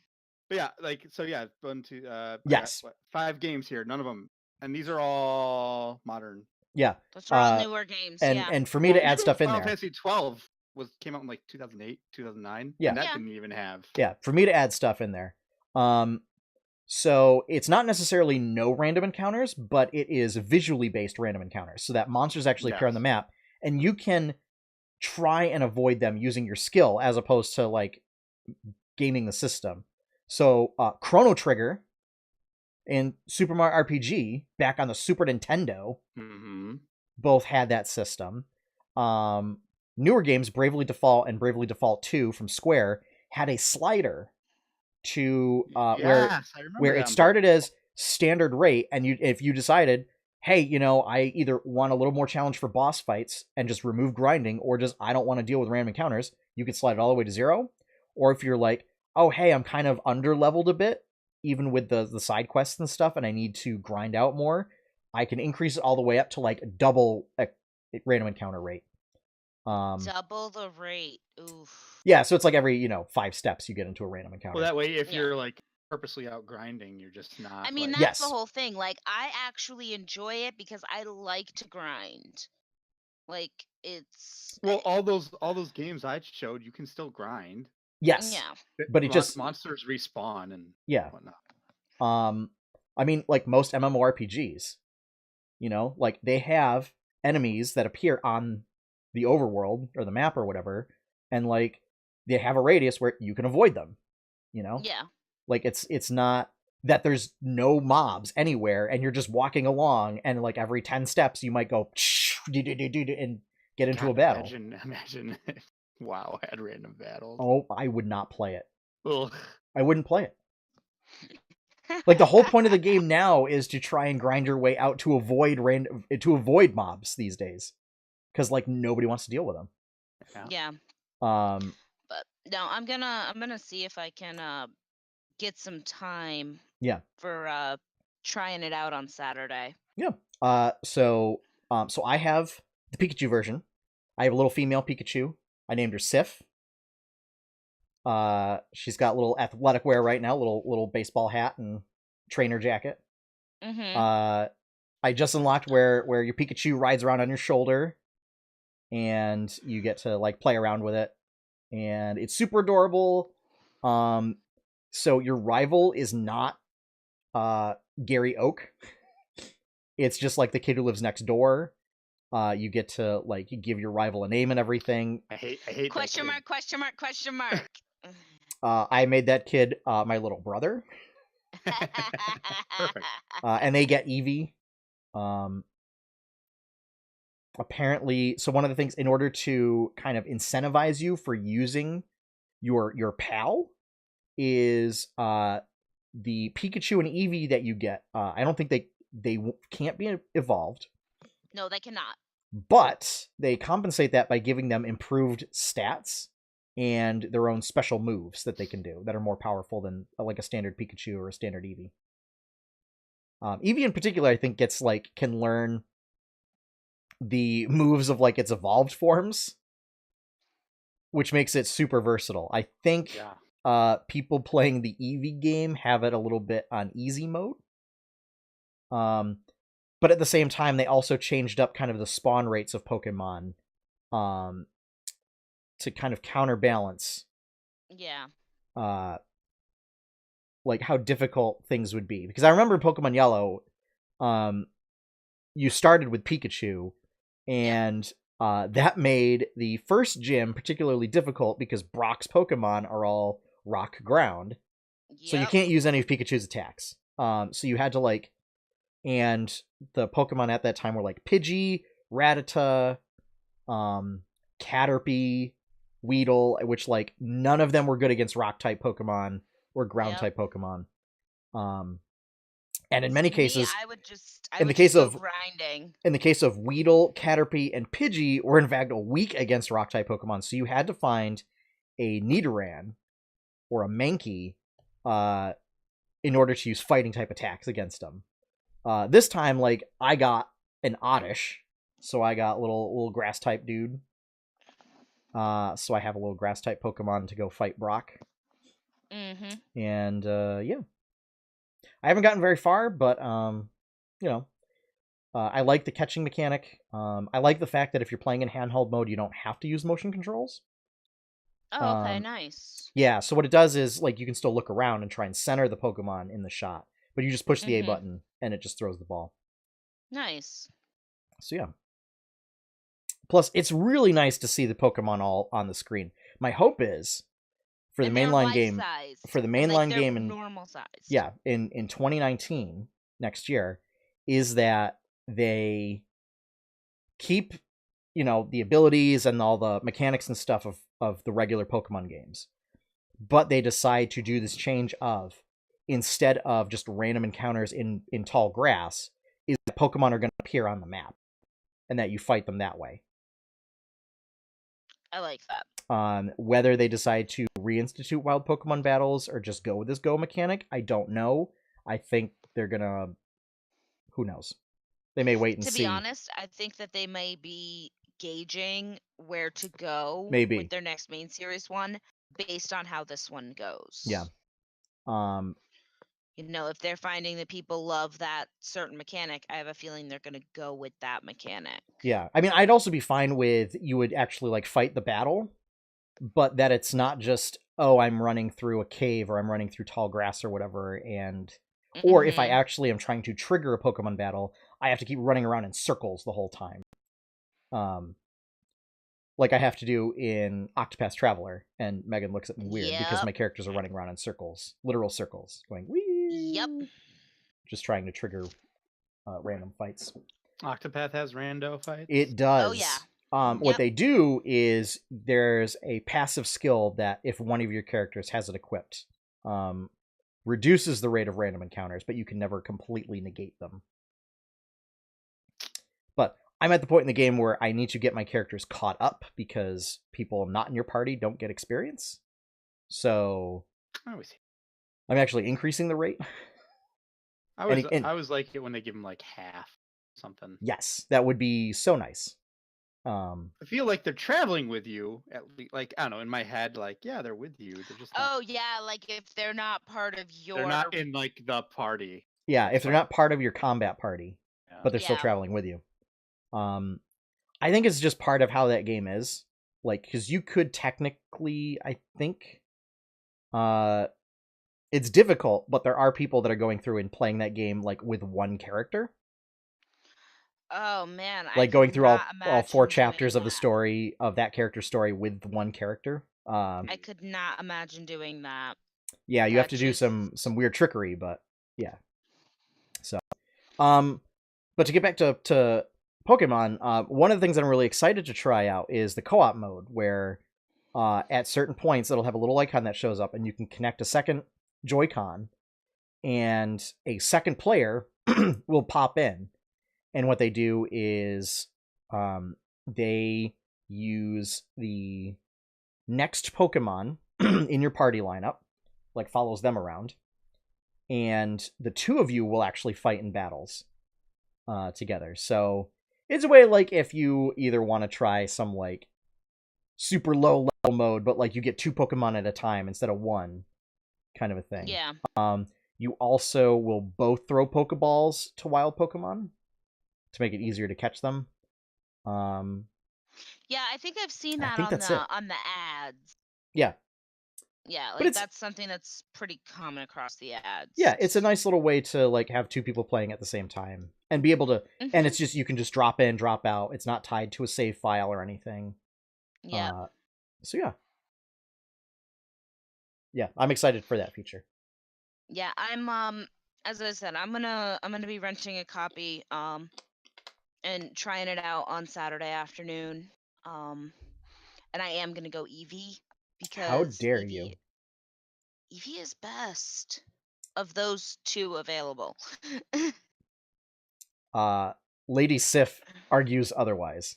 But yeah, like, so yeah, 1, 2, yes. got, 5 games here, none of them. And these are all modern. Yeah. Those are all newer games, and for me to add stuff in there. Final Fantasy 12 came out in like 2008, 2009. Yeah. And that didn't even have. Yeah, for me to add stuff in there. So it's not necessarily no random encounters, but it is visually based random encounters, so that monsters actually appear on the map, and you can try and avoid them using your skill as opposed to, like, gaming the system. So Chrono Trigger and Super Mario RPG back on the Super Nintendo both had that system. Newer games, Bravely Default and Bravely Default 2 from Square, had a slider to where it started as standard rate, and if you decided, hey, I either want a little more challenge for boss fights and just remove grinding, or just I don't want to deal with random encounters, you could slide it all the way to 0. Or if you're like, oh, hey, I'm kind of under leveled a bit, even with the side quests and stuff, and I need to grind out more, I can increase it all the way up to, like, double random encounter rate. Double the rate. Oof. Yeah, so it's like every 5 steps you get into a random encounter. Well, that way, if you're, like, purposely out grinding, you're just not. I mean, like... that's the whole thing. Like, I actually enjoy it because I like to grind. Like, it's... Well, all those games I showed, you can still grind. Yes. Yeah. But it just... Monsters respawn and whatnot. I mean, like most MMORPGs, like, they have enemies that appear on the overworld or the map or whatever, and, like, they have a radius where you can avoid them, you know? Yeah. Like, it's not that there's no mobs anywhere and you're just walking along and like every 10 steps you might go and get into a battle. Imagine WoW had random battles. Oh, I would not play it. Ugh. I wouldn't play it. Like, the whole point of the game now is to try and grind your way out to avoid mobs these days, because like nobody wants to deal with them. Yeah. But no, I'm gonna see if I can get some time. Yeah. For trying it out on Saturday. Yeah. So I have the Pikachu version. I have a little female Pikachu. I named her Sif. She's got little athletic wear right now, little baseball hat and trainer jacket. Mm-hmm. I just unlocked where your Pikachu rides around on your shoulder, and you get to like play around with it, and it's super adorable. So your rival is not Gary Oak. It's just like the kid who lives next door. You get to like give your rival a name and everything. I hate question mark. I made that kid my little brother. Perfect. And they get Eevee. Apparently, so one of the things, in order to kind of incentivize you for using your pal, is the Pikachu and Eevee that you get. I don't think they can't be evolved. No, they cannot. But they compensate that by giving them improved stats and their own special moves that they can do that are more powerful than like a standard Pikachu or a standard Eevee. Eevee in particular, I think, can learn the moves of like its evolved forms, which makes it super versatile. I think people playing the Eevee game have it a little bit on easy mode. But at the same time, they also changed up kind of the spawn rates of Pokemon to kind of counterbalance like how difficult things would be. Because I remember Pokemon Yellow, you started with Pikachu, and that made the first gym particularly difficult because Brock's Pokemon are all rock ground. Yep. So you can't use any of Pikachu's attacks. So you had to like, and the Pokemon at that time were like Pidgey, Rattata, Caterpie, Weedle, which like none of them were good against rock type Pokemon or ground type Pokemon. And in many cases, in the case of Weedle, Caterpie, and Pidgey were in fact weak against rock type Pokemon. So you had to find a Nidoran or a Mankey in order to use fighting type attacks against them. This time, like, I got an Oddish, so I got little grass type dude. So I have a little grass type Pokemon to go fight Brock. Mm-hmm. And yeah, I haven't gotten very far, but you know, I like the catching mechanic. I like the fact that if you're playing in handheld mode, you don't have to use motion controls. Oh, okay, nice. Yeah, so what it does is like you can still look around and try and center the Pokemon in the shot, but you just push the A button and it just throws the ball. Nice. So yeah. Plus, it's really nice to see the Pokemon all on the screen. My hope is for the mainline game, in normal size. Yeah, in 2019 next year, is that they keep, you know, the abilities and all the mechanics and stuff of the regular Pokemon games, but they decide to do this change of, instead of just random encounters in tall grass, is that Pokemon are going to appear on the map and that you fight them that way. I like that. Whether they decide to reinstitute wild Pokemon battles or just go with this Go mechanic, I don't know. I think they're gonna... Who knows? They may wait and see. To be honest, I think that they may be gauging where to go with their next main series one based on how this one goes. Yeah. You know, if they're finding that people love that certain mechanic, I have a feeling they're going to go with that mechanic. Yeah. I mean, I'd also be fine with you would actually like fight the battle, but that it's not just, oh, I'm running through a cave or I'm running through tall grass or whatever, and or if I actually am trying to trigger a Pokemon battle, I have to keep running around in circles the whole time. like I have to do in Octopath Traveler, and Megan looks at me weird because Yep. my characters are running around in circles, literal circles, going wee. Yep. Just trying to trigger random fights. Octopath has rando fights. It does. Oh, yeah. What Yep. they do is there's a passive skill that if one of your characters has it equipped, reduces the rate of random encounters, but you can never completely negate them. But I'm at the point in the game where I need to get my characters caught up because people not in your party don't get experience. So I'm actually increasing the rate. I always like it when they give them like half something. Yes, that would be so nice. I feel like they're traveling with you at least. Like, I don't know, in my head, like, yeah, they're with you. They're just not, Oh yeah, like if they're not part of your. they're not in like the party. Yeah, if they're not part of your combat party, but they're still Yeah. traveling with you. I think it's just part of how that game is. Like, because you could technically, I think, it's difficult, but there are people that are going through and playing that game like with one character. Oh man, Like going through all 4 chapters doing of the story of that character's story with one character. I could not imagine doing that. Yeah, you have to do some weird trickery, but yeah. So, but to get back to Pokemon, one of the things that I'm really excited to try out is the co-op mode, where at certain points it'll have a little icon that shows up, and you can connect a second Joy-Con, and a second player will pop in. And what they do is they use the next Pokemon in your party lineup, like follows them around, and the two of you will actually fight in battles together. So it's a way, like, if you either want to try some like super low level mode, but like you get 2 Pokemon at a time instead of 1, kind of a thing. Yeah. You also will both throw Pokeballs to wild Pokemon to make it easier to catch them. Yeah, I think I've seen I that think on that's the it. on the ads. Yeah. Yeah, But like it's- that's something that's pretty common across the ads. Yeah, it's a nice little way to like have 2 people playing at the same time and be able to, and it's just, you can just drop in, drop out. It's not tied to a save file or anything. Yeah. So yeah, I'm excited for that feature. Yeah, I'm as I said, I'm gonna be renting a copy and trying it out on Saturday afternoon. And I am gonna go Eevee because How dare you? Eevee is best of those 2 available. Lady Sif argues otherwise.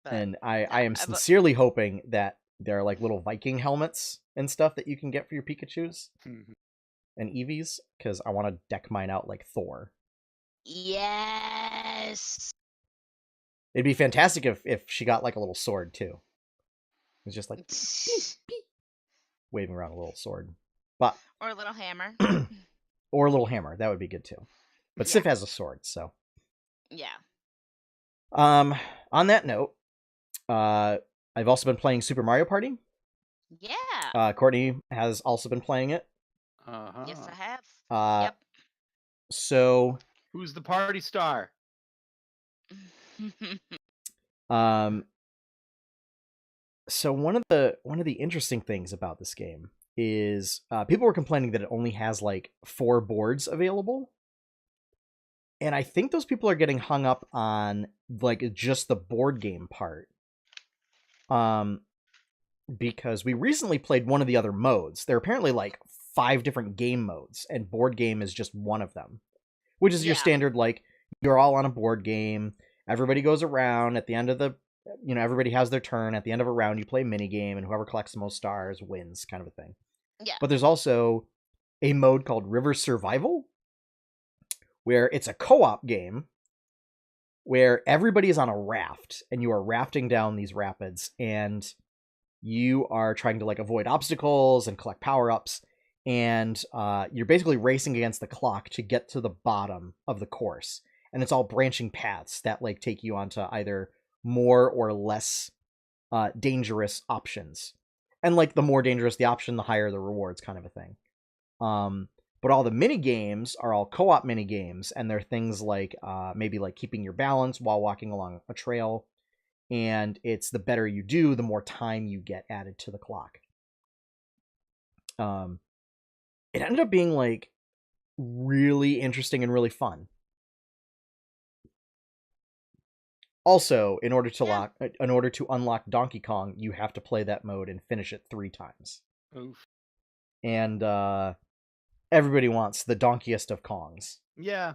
And I am sincerely hoping that there are like little Viking helmets and stuff that you can get for your Pikachus and Eevees, because I want to deck mine out like Thor. Yes. It'd be fantastic if she got like a little sword too. It's just like waving around a little sword, but or a little hammer. or a little hammer. That would be good too. But Sif has a sword, so yeah. On that note, I've also been playing Super Mario Party. Yeah. Courtney has also been playing it. Yes, I have. Yep. So who's the party star? So one of the interesting things about this game is people were complaining that it only has like 4 boards available. And I think those people are getting hung up on like just the board game part. Because we recently played one of the other modes. There are apparently like 5 different game modes, and board game is just one of them. Which is your standard, like, you're all on a board game, everybody goes around, at the end of the, everybody has their turn, at the end of a round you play a mini game, and whoever collects the most stars wins, kind of a thing. Yeah. But there's also a mode called River Survival, where it's a co-op game, where everybody is on a raft, and you are rafting down these rapids, and you are trying to like avoid obstacles and collect power-ups, and you're basically racing against the clock to get to the bottom of the course. And it's all branching paths that like take you onto either more or less dangerous options. And like the more dangerous the option, the higher the rewards, kind of a thing. But all the mini games are all co-op mini games, and they're things like maybe like keeping your balance while walking along a trail. And it's the better you do, the more time you get added to the clock. It ended up being like really interesting and really fun. Also, in order to unlock Donkey Kong, you have to play that mode and finish it 3 times. Oof. And everybody wants the donkiest of Kongs. Yeah.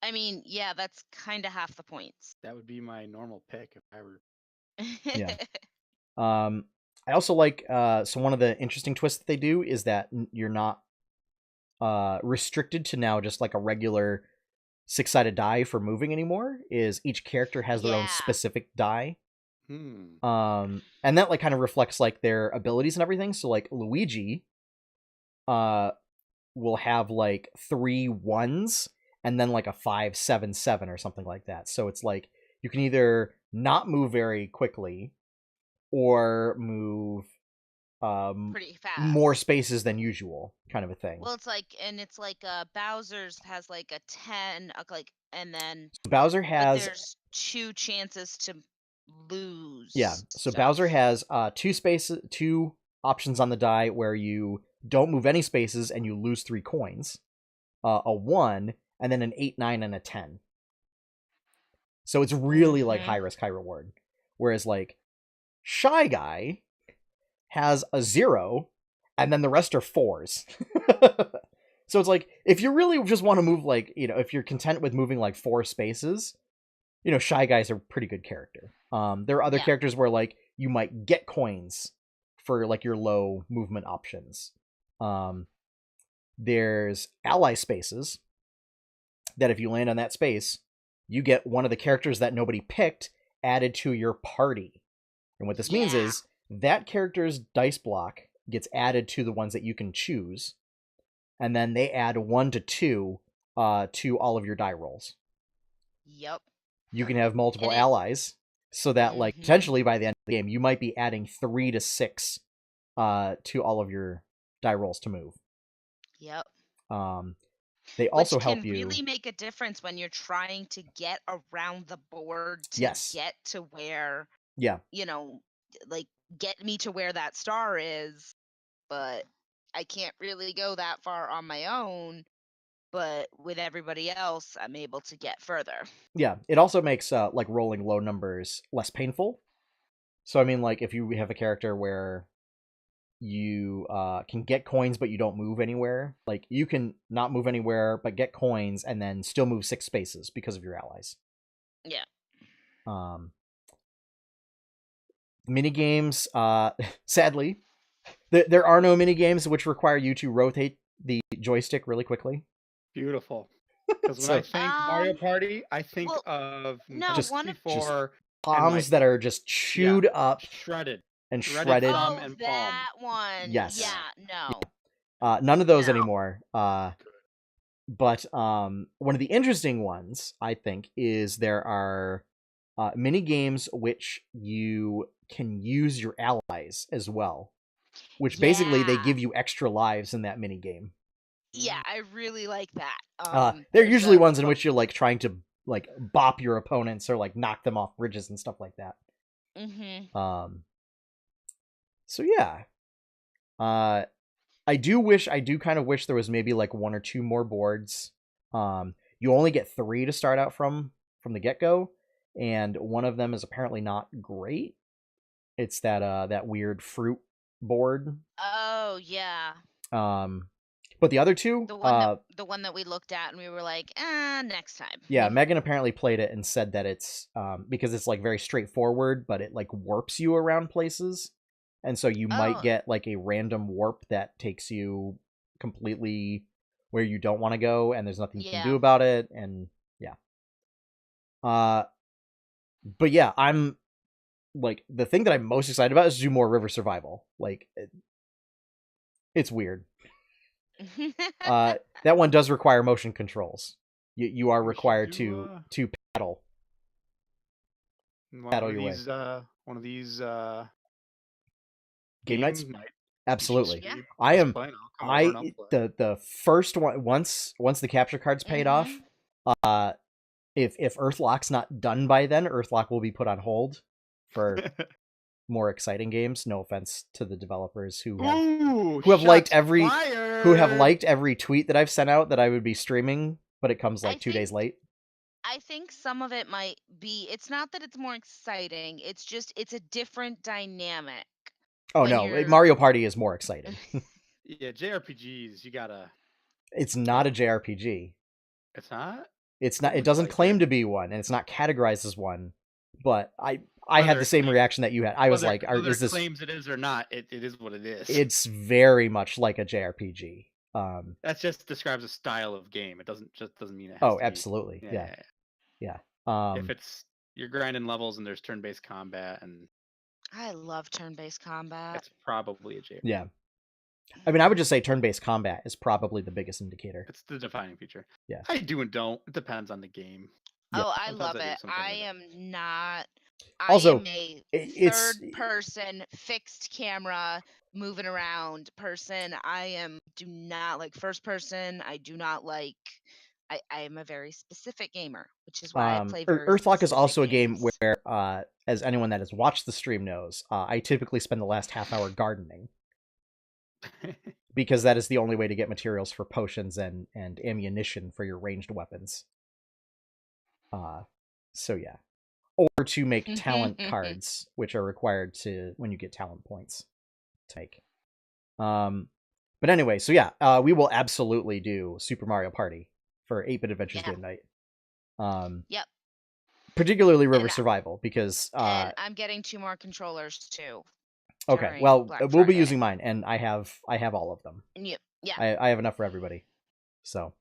I mean, yeah, that's kind of half the points. That would be my normal pick if I were. Yeah. I also like so one of the interesting twists that they do is that you're not restricted to now just like a regular 6-sided die for moving anymore. Is each character has their own specific die. And that like kind of reflects like their abilities and everything. So like Luigi will have like 3 1s and then like a 5 7 7 or something like that. So it's like you can either not move very quickly or move pretty fast, more spaces than usual, kind of a thing. Well, it's like Bowser's has like a 10, like, and then Bowser has there's 2 chances to lose. Yeah, so stuff. Bowser has 2 options on the die where you don't move any spaces and you lose 3 coins, a 1, and then an 8, 9, and a 10. So it's really like high risk, high reward. Whereas like Shy Guy has a 0, and then the rest are 4s. So it's like, if you really just want to move like, if you're content with moving like 4 spaces, Shy Guy's a pretty good character. There are other characters where like you might get coins for like your low movement options. There's ally spaces that if you land on that space, you get one of the characters that nobody picked added to your party. And what this means is that character's dice block gets added to the ones that you can choose, and then they add 1 to 2 to all of your die rolls. Yep. You can have multiple allies, so that like potentially by the end of the game, you might be adding 3 to 6 to all of your die rolls to move. Yep. They also help you. Which can really make a difference when you're trying to get around the board to get to where, like get me to where that star is, but I can't really go that far on my own. But with everybody else, I'm able to get further. Yeah, it also makes like rolling low numbers less painful. So I mean, like if you have a character where you can get coins but you don't move anywhere, like you can not move anywhere but get coins and then still move 6 spaces because of your allies. Yeah. Mini games, sadly, there are no mini games which require you to rotate the joystick really quickly. Beautiful. Because when I think Mario Party, I think of just before palms that are just chewed up, shredded. Shredded. Oh, that one. Yes. Yeah. No. None of those anymore. But one of the interesting ones, I think, is there are mini games which you can use your allies as well, which basically they give you extra lives in that mini game. Yeah, I really like that. They're usually ones in which you're like trying to like bop your opponents or like knock them off bridges and stuff like that. So yeah, I do kind of wish there was maybe like 1 or 2 more boards. You only get 3 to start out from the get-go, and one of them is apparently not great. It's that weird fruit board. Oh yeah. But the other 2, the one that we looked at and we were like, next time. Yeah, Megan apparently played it and said that it's because it's like very straightforward, but it like warps you around places. And so you might get like a random warp that takes you completely where you don't want to go, and there's nothing you can do about it. And but yeah, I'm like, the thing that I'm most excited about is to do more river survival. Like, it's weird. That one does require motion controls. You are required to paddle your way. One of these game nights. Absolutely. Yeah. I am. I'll come over and I'll play. The first one once the capture card's paid off. If Earthlock's not done by then, Earthlock will be put on hold for more exciting games. No offense to the developers who have liked every tweet that I've sent out that I would be streaming, but it comes like 2 days late. I think some of it might be, it's not that it's more exciting, it's just it's a different dynamic. Oh no, Mario Party is more exciting. Yeah, JRPGs, you gotta. It's not a JRPG. It's not. It's not. It doesn't claim to be one, and it's not categorized as one. But I had the same reaction that you had. I was like, "Is this claims it is or not? It is what it is." It's very much like a JRPG. That just describes a style of game. It doesn't mean it has Oh, to absolutely. be. Yeah. If it's you're grinding levels and there's turn-based combat, and I love turn-based combat. It's probably a JRPG. Yeah. I mean, I would just say turn-based combat is probably the biggest indicator. It's the defining feature. Yeah. I do and don't. It depends on the game. Oh, I love it. I am not. Also, I am a third-person fixed camera moving around person. Do not like first person. I do not like. I am a very specific gamer, which is why I play very Earthlock is also games. a game where, as anyone that has watched the stream knows, I typically spend the last half hour gardening. Because that is the only way to get materials for potions and ammunition for your ranged weapons. So yeah. Or to make talent cards, which are required when you get talent points to make. But anyway, so yeah, we will absolutely do Super Mario Party for 8-Bit Adventures Game Night. Yep. Particularly River Survival, because and I'm getting 2 more controllers too. Okay, well, we'll be using mine, and I have all of them. Yeah. I have enough for everybody. So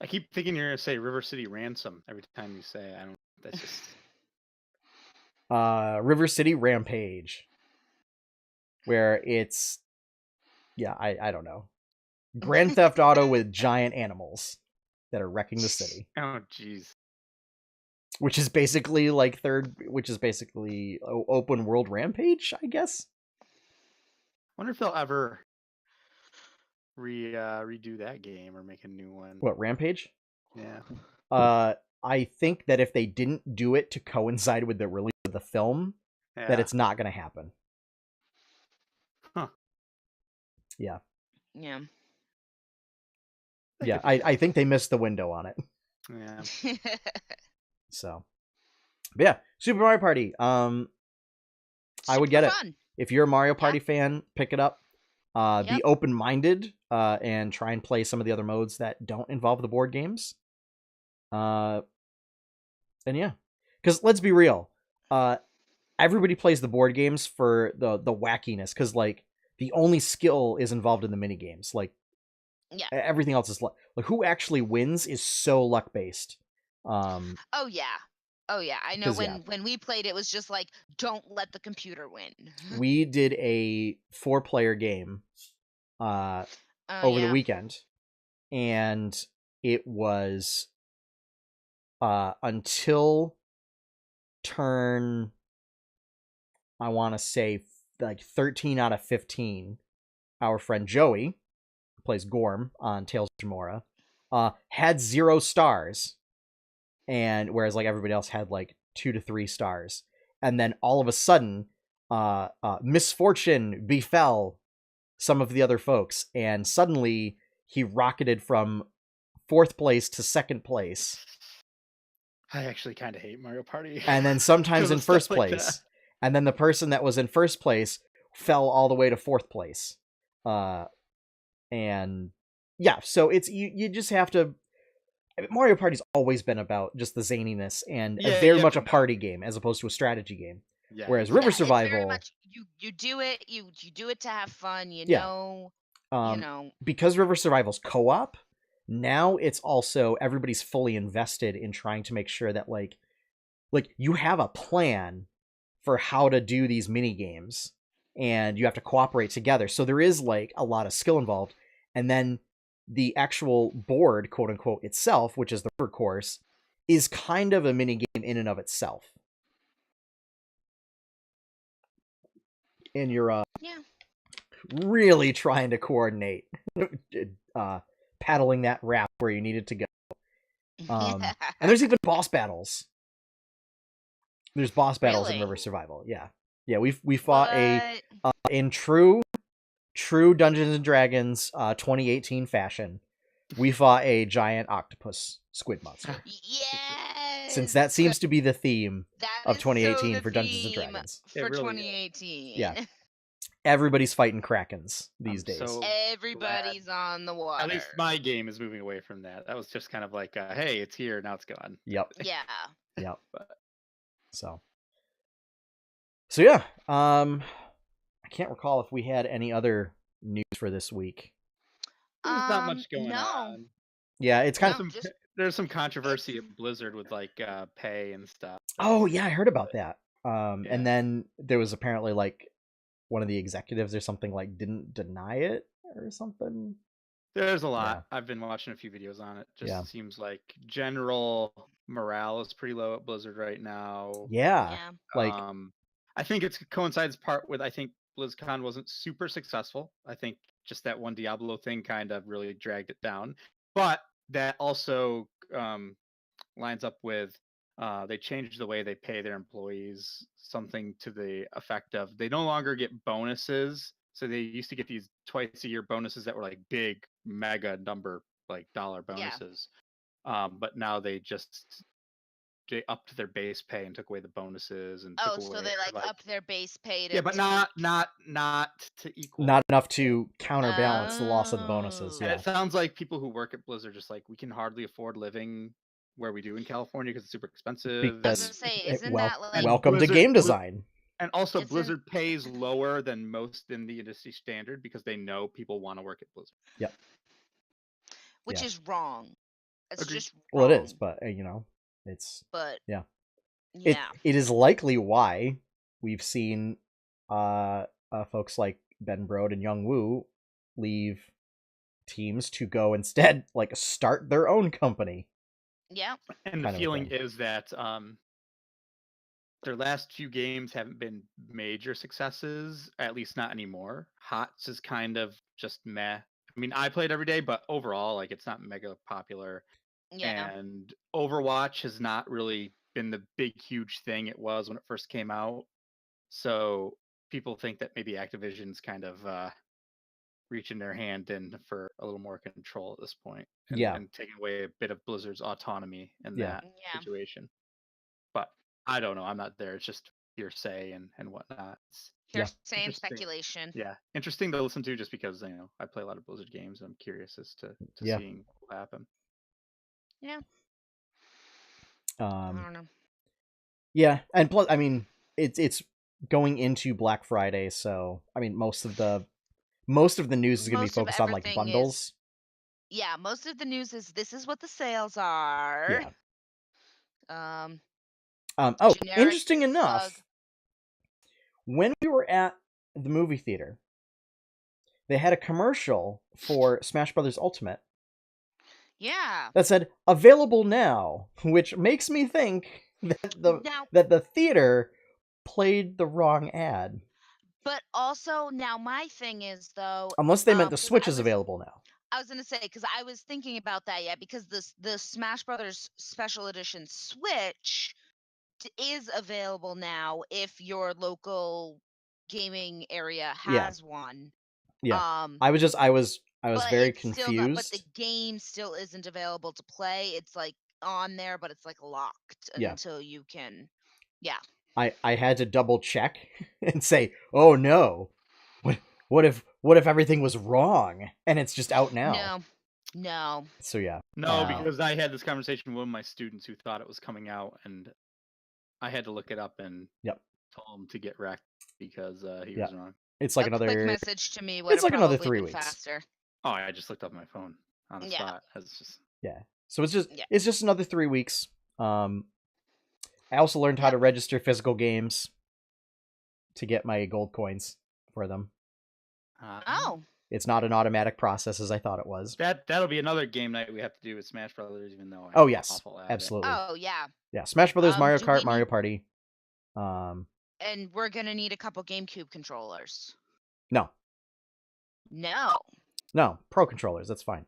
I keep thinking you're gonna say River City Ransom every time you say it. I don't. That's just. River City Rampage, where it's, I don't know, Grand Theft Auto with giant animals that are wrecking the city. Oh, jeez. Which is basically open world Rampage, I guess. Wonder if they'll ever redo that game or make a new one. What, Rampage? Yeah. I think that if they didn't do it to coincide with the release of the film, that it's not going to happen. Huh. Yeah. Yeah, I think they missed the window on it. Yeah. So, but yeah, Super Mario Party. I would get fun. It. If you're a Mario Party fan, pick it up. Be open-minded and try and play some of the other modes that don't involve the board games. And yeah, because let's be real, everybody plays the board games for the wackiness, because like the only skill is involved in the mini games. Like, everything else is like who actually wins is so luck based. Oh yeah. I know when we played, it was just like, don't let the computer win. We did a 4-player game over the weekend, and it was until turn, I want to say like 13 out of 15, our friend Joey, who plays Gorm on Tales of Jamora, had 0 stars. And whereas like everybody else had like 2 to 3 stars, and then all of a sudden, misfortune befell some of the other folks, and suddenly he rocketed from 4th place to 2nd place. I actually kind of hate Mario Party. And then sometimes in 1st place, and then the person that was in 1st place fell all the way to 4th place. And yeah, so it's you just have to. Mario Party's always been about just the zaniness and very much a party game as opposed to a strategy game. Yeah. Whereas River Survival, very much, you do it to have fun. You know. Because River Survival's co-op, now it's also everybody's fully invested in trying to make sure that like you have a plan for how to do these mini games, and you have to cooperate together. So there is like a lot of skill involved, and then the actual board, quote unquote, itself, which is the river course, is kind of a mini game in and of itself. And your really trying to coordinate paddling that raft where you needed to go. And there's even boss battles. There's boss battles in Really? River Survival. Yeah. We fought in true Dungeons and Dragons 2018 fashion. We fought a giant octopus squid monster. Yes. Since that seems to be the theme that of is 2018 so for the Dungeons and theme Dragons. for It really is. 2018. Yeah. Everybody's fighting krakens these days. So Everybody's on the water. at least my game is moving away from that. That was just kind of like, hey, it's here, now it's gone. Yep. Yeah. Yep. So yeah. I can't recall if we had any other news for this week. There's not much going on. Yeah, it's kind of there's some controversy at Blizzard with like pay and stuff. Oh yeah, I heard about that. And then there was apparently like one of the executives or something like didn't deny it or something. There's a lot. I've been watching a few videos on it. Just seems like general morale is pretty low at Blizzard right now. Yeah. Like I think it coincides part with I think BlizzCon wasn't super successful. I think just that one Diablo thing kind of really dragged it down. But that also lines up with they changed the way they pay their employees, something to the effect of they no longer get bonuses. So they used to get these twice a year bonuses that were like big, mega number, like dollar bonuses. But now they upped their base pay and took away the bonuses and took away, so they like upped their base pay to yeah, but not to equal. Not enough to counterbalance the loss of the bonuses. And it sounds like people who work at Blizzard just like we can hardly afford living where we do in California because it's super expensive. Because I was gonna say, isn't that like welcome to game design? And also, Blizzard pays lower than most in the industry standard because they know people want to work at Blizzard. Yep. Which is wrong. It's just wrong. Well, it is, but it's. But yeah. It is likely why we've seen folks like Ben Brode and Young Woo leave teams to go instead like start their own company. Yeah. And the feeling is that their last few games haven't been major successes, at least not anymore. HOTS is kind of just meh. I mean, I played every day, but overall, like it's not mega popular. Yeah. And Overwatch has not really been the big, huge thing it was when it first came out. So people think that maybe Activision's kind of reaching their hand in for a little more control at this point. And taking away a bit of Blizzard's autonomy in that situation. But I don't know. I'm not there. It's just hearsay and whatnot. Hearsay and speculation. Yeah. Interesting to listen to just because, I play a lot of Blizzard games and I'm curious as to seeing what will happen. Yeah. I don't know. Yeah. And plus, I mean, it's going into Black Friday. So, I mean, most of the news is going to be focused on like bundles. Most of the news is this is what the sales are. Yeah. Interesting enough, when we were at the movie theater, they had a commercial for Smash Brothers Ultimate. Yeah. That said available now, which makes me think that the theater played the wrong ad. But also now my thing is though, unless they meant the Switch is available now. I was gonna say because I was thinking about that because the Smash Brothers Special Edition Switch is available now if your local gaming area has one. Yeah. I was very confused. But the game still isn't available to play. It's like on there, but it's like locked until you can. Yeah. I had to double check and say, "Oh no, what if everything was wrong and it's just out now?" No. So yeah. No, because I had this conversation with one of my students who thought it was coming out, and I had to look it up and told him to get wrecked because he was wrong. It's like another quick message to me. It's like another 3 weeks. Faster. Oh, I just looked up my phone on the spot. It's just So it's just another 3 weeks. I also learned how to register physical games to get my gold coins for them. It's not an automatic process as I thought it was. That'll be another game night we have to do with Smash Brothers, even though absolutely. Oh yeah. Yeah, Smash Brothers, Mario Kart, Mario Party. And we're gonna need a couple GameCube controllers. No. No. No, Pro controllers. That's fine.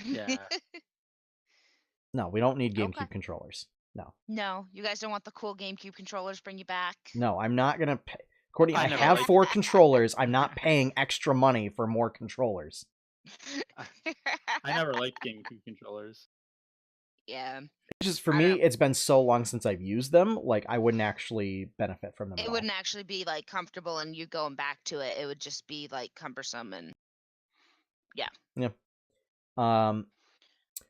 Yeah. No, we don't need GameCube Okay. controllers. No. No, you guys don't want the cool GameCube controllers bring you back? No, I'm not gonna pay. Courtney, I I never have liked- 4 controllers. I'm not paying extra money for more controllers. I never liked GameCube controllers. Yeah. Just for I me, don't- it's been so long since I've used them. Like, I wouldn't actually benefit from them. It wouldn't actually be like comfortable and you going back to it. It would just be like cumbersome and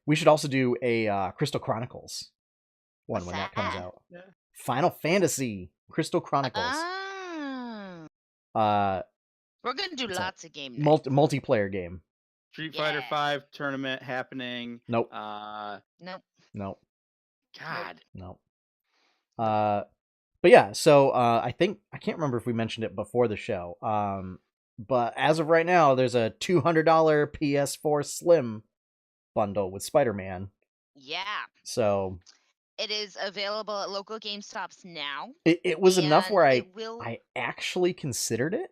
We should also do a Crystal Chronicles one What's when that comes that? out. Yeah. Final Fantasy Crystal Chronicles. Ah. We're gonna do It's a lots of game nights. Multiplayer game. Street Fighter Yeah. 5 tournament happening. Nope. Nope. Nope. God. Nope. But yeah, so I think I can't remember if we mentioned it before the show. But as of right now, there's a $200 PS4 Slim bundle with Spider-Man. Yeah. So It is available at local GameStops now. it was enough where and it will- I actually considered it,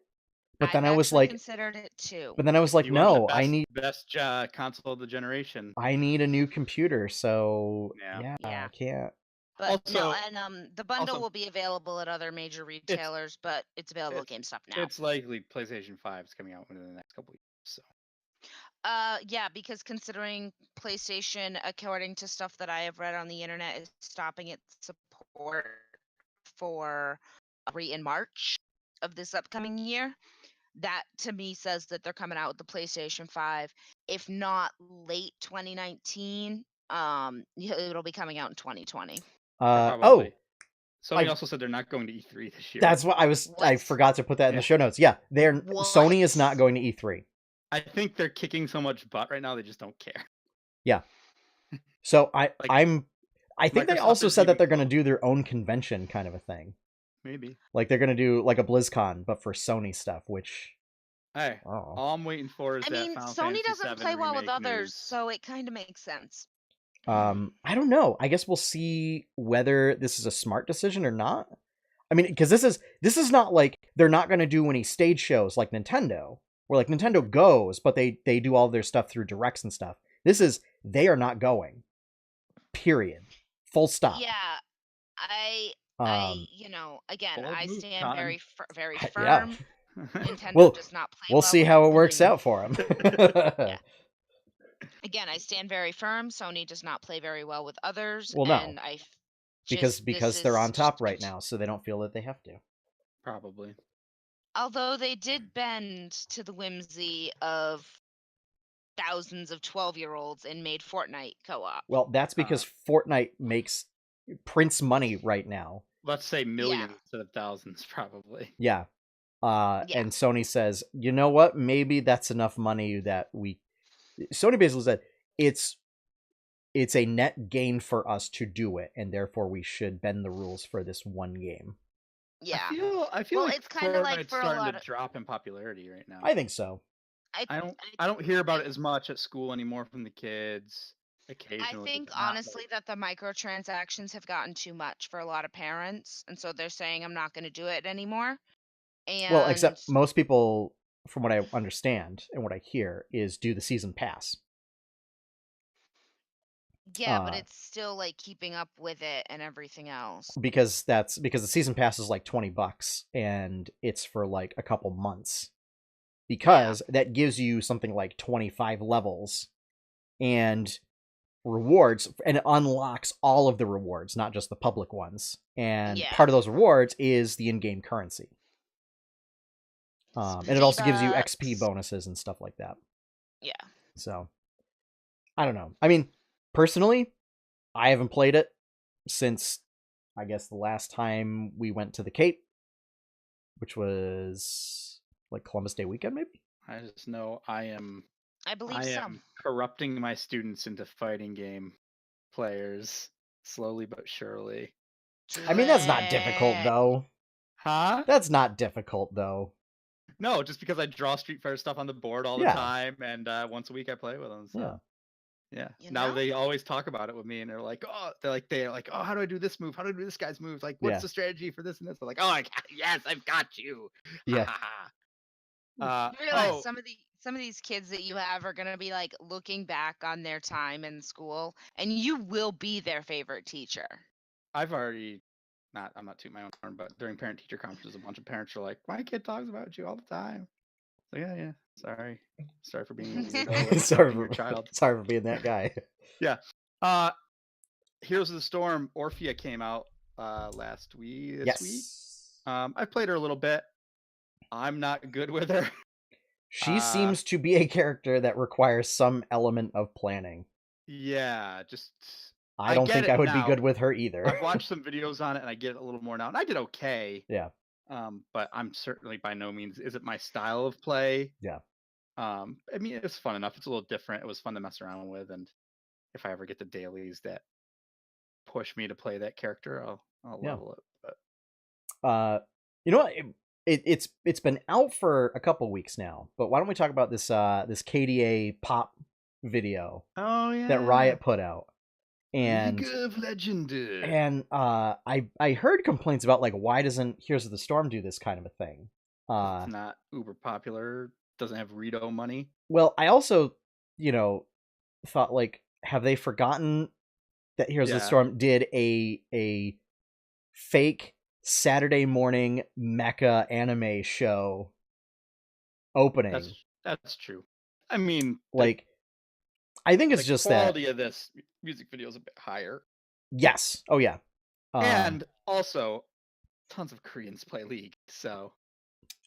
but I've then I was actually like, considered it too. but then I was like, You want no, the I need best console of the generation. a new computer, so Yeah. Yeah. I can't. But no, Also- and the bundle also- will be available at other major retailers, but it's available at GameStop now. It's likely PlayStation 5 is coming out within the next couple of years. So Yeah, because considering PlayStation, according to stuff that I have read on the internet, is stopping its support for in March of this upcoming year. That to me says that they're coming out with the PlayStation 5, if not late 2019. It'll be coming out in 2020. probably. Sony I- also said they're not going to E3 this year. That's what I was. I What? forgot to put that in the Yeah. show notes. Yeah, Sony is not What? going to E3. I think they're kicking so much butt right now they just don't care. So I think they Microsoft also is said that leaving they're going to alone. do their own convention kind of a thing. Maybe. Like they're going to do like a BlizzCon, but for Sony stuff, which Hey, oh, all I'm waiting for is I that mean, Final Sony Fantasy doesn't 7 play well with remake others, news. so it kind of makes sense. I don't know. I guess we'll see whether this is a smart decision or not. I mean, because this is not like they're not going to do any stage shows like Nintendo, where like Nintendo goes, but they do all of their stuff through directs and stuff. This is they are not going. Period. Full stop. Yeah, I again, Bold I move, stand Cotton. very Yeah. firm. Nintendo Well, does not play We'll well see with how it works women. out for them. Yeah. Again, I stand very firm. Sony does not play very well with others. Well, no. And because they're on is top just- right now, so they don't feel that they have to. Probably. Although they did bend to the whimsy of thousands of 12-year-olds and made Fortnite co-op. Well, that's because Fortnite prints money right now. Let's say millions instead of thousands, probably. Yeah. Yeah. And Sony says, you know what? Maybe that's enough money that Sony basically said it's a net gain for us to do it, and therefore we should bend the rules for this one game. Yeah. I feel Well, like it's kinda like Fortnite's for a starting lot to of- drop in popularity right now. I think so. I don't hear about it as much at school anymore from the kids. Occasionally. I think but not, honestly that the microtransactions have gotten too much for a lot of parents, and so they're saying I'm not going to do it anymore. And Well, except most people, from what I understand and what I hear, is do the season pass. yeah, but uh, it's still like keeping up with it and everything else. because the season pass is like $20 and it's for like a couple months, because that gives you something like 25 levels and rewards, and it unlocks all of the rewards, not just the public ones, and Yeah. part of those rewards is the in-game currency, and it also gives you XP V-Bucks. bonuses and stuff like that. Yeah. So I don't know. I mean, personally, I haven't played it since, I guess, the last time we went to the Cape, which was like Columbus Day weekend, maybe? I just know I am I am corrupting my students into fighting game players slowly but surely. I mean, that's not difficult, Bleh. though. Huh? That's not difficult, though. No, just because I draw Street Fighter stuff on the board all the Yeah. time, and once a week I play with them. So yeah. You Now know? they always talk about it with me, and they're like, oh, how do I do this move? How do I do this guy's move? Like, what's Yeah. the strategy for this and this? I'm like, oh, yes, I've got you. Yeah. You realize oh, some of some of these kids that you have are gonna be like looking back on their time in school, and you will be their favorite teacher. I've already I'm not tooting my own horn, but during parent teacher conferences, a bunch of parents are like, "My kid talks about you all the time." So yeah, sorry for being a weirdo and doubting your child. Sorry for being that guy. Yeah. Heroes of the Storm, Orphea came out last week. This week. I played her a little bit. I'm not good with her. She seems to be a character that requires some element of planning. Yeah, just I don't think I would be good with her either. I've watched some videos on it and I get it a little more now, and I did okay. Yeah. But I'm certainly by no means is it my style of play. Yeah. I mean, it's fun enough. It's a little different. It was fun to mess around with, and if I ever get the dailies that push me to play that character, I'll level it. But you know what? It's been out for a couple weeks now, but why don't we talk about this this KDA pop video that Riot put out? And League of Legend. And I heard complaints about like, why doesn't Heroes of the Storm do this kind of a thing? It's not uber popular, doesn't have Rito money. Well, I also, thought like, have they forgotten that Heroes of the Storm did a fake Saturday morning mecha anime show opening? That's true. I mean, like, I think it's just the quality of this music video is a bit higher. Yes. Oh yeah. And also, tons of Koreans play League, so.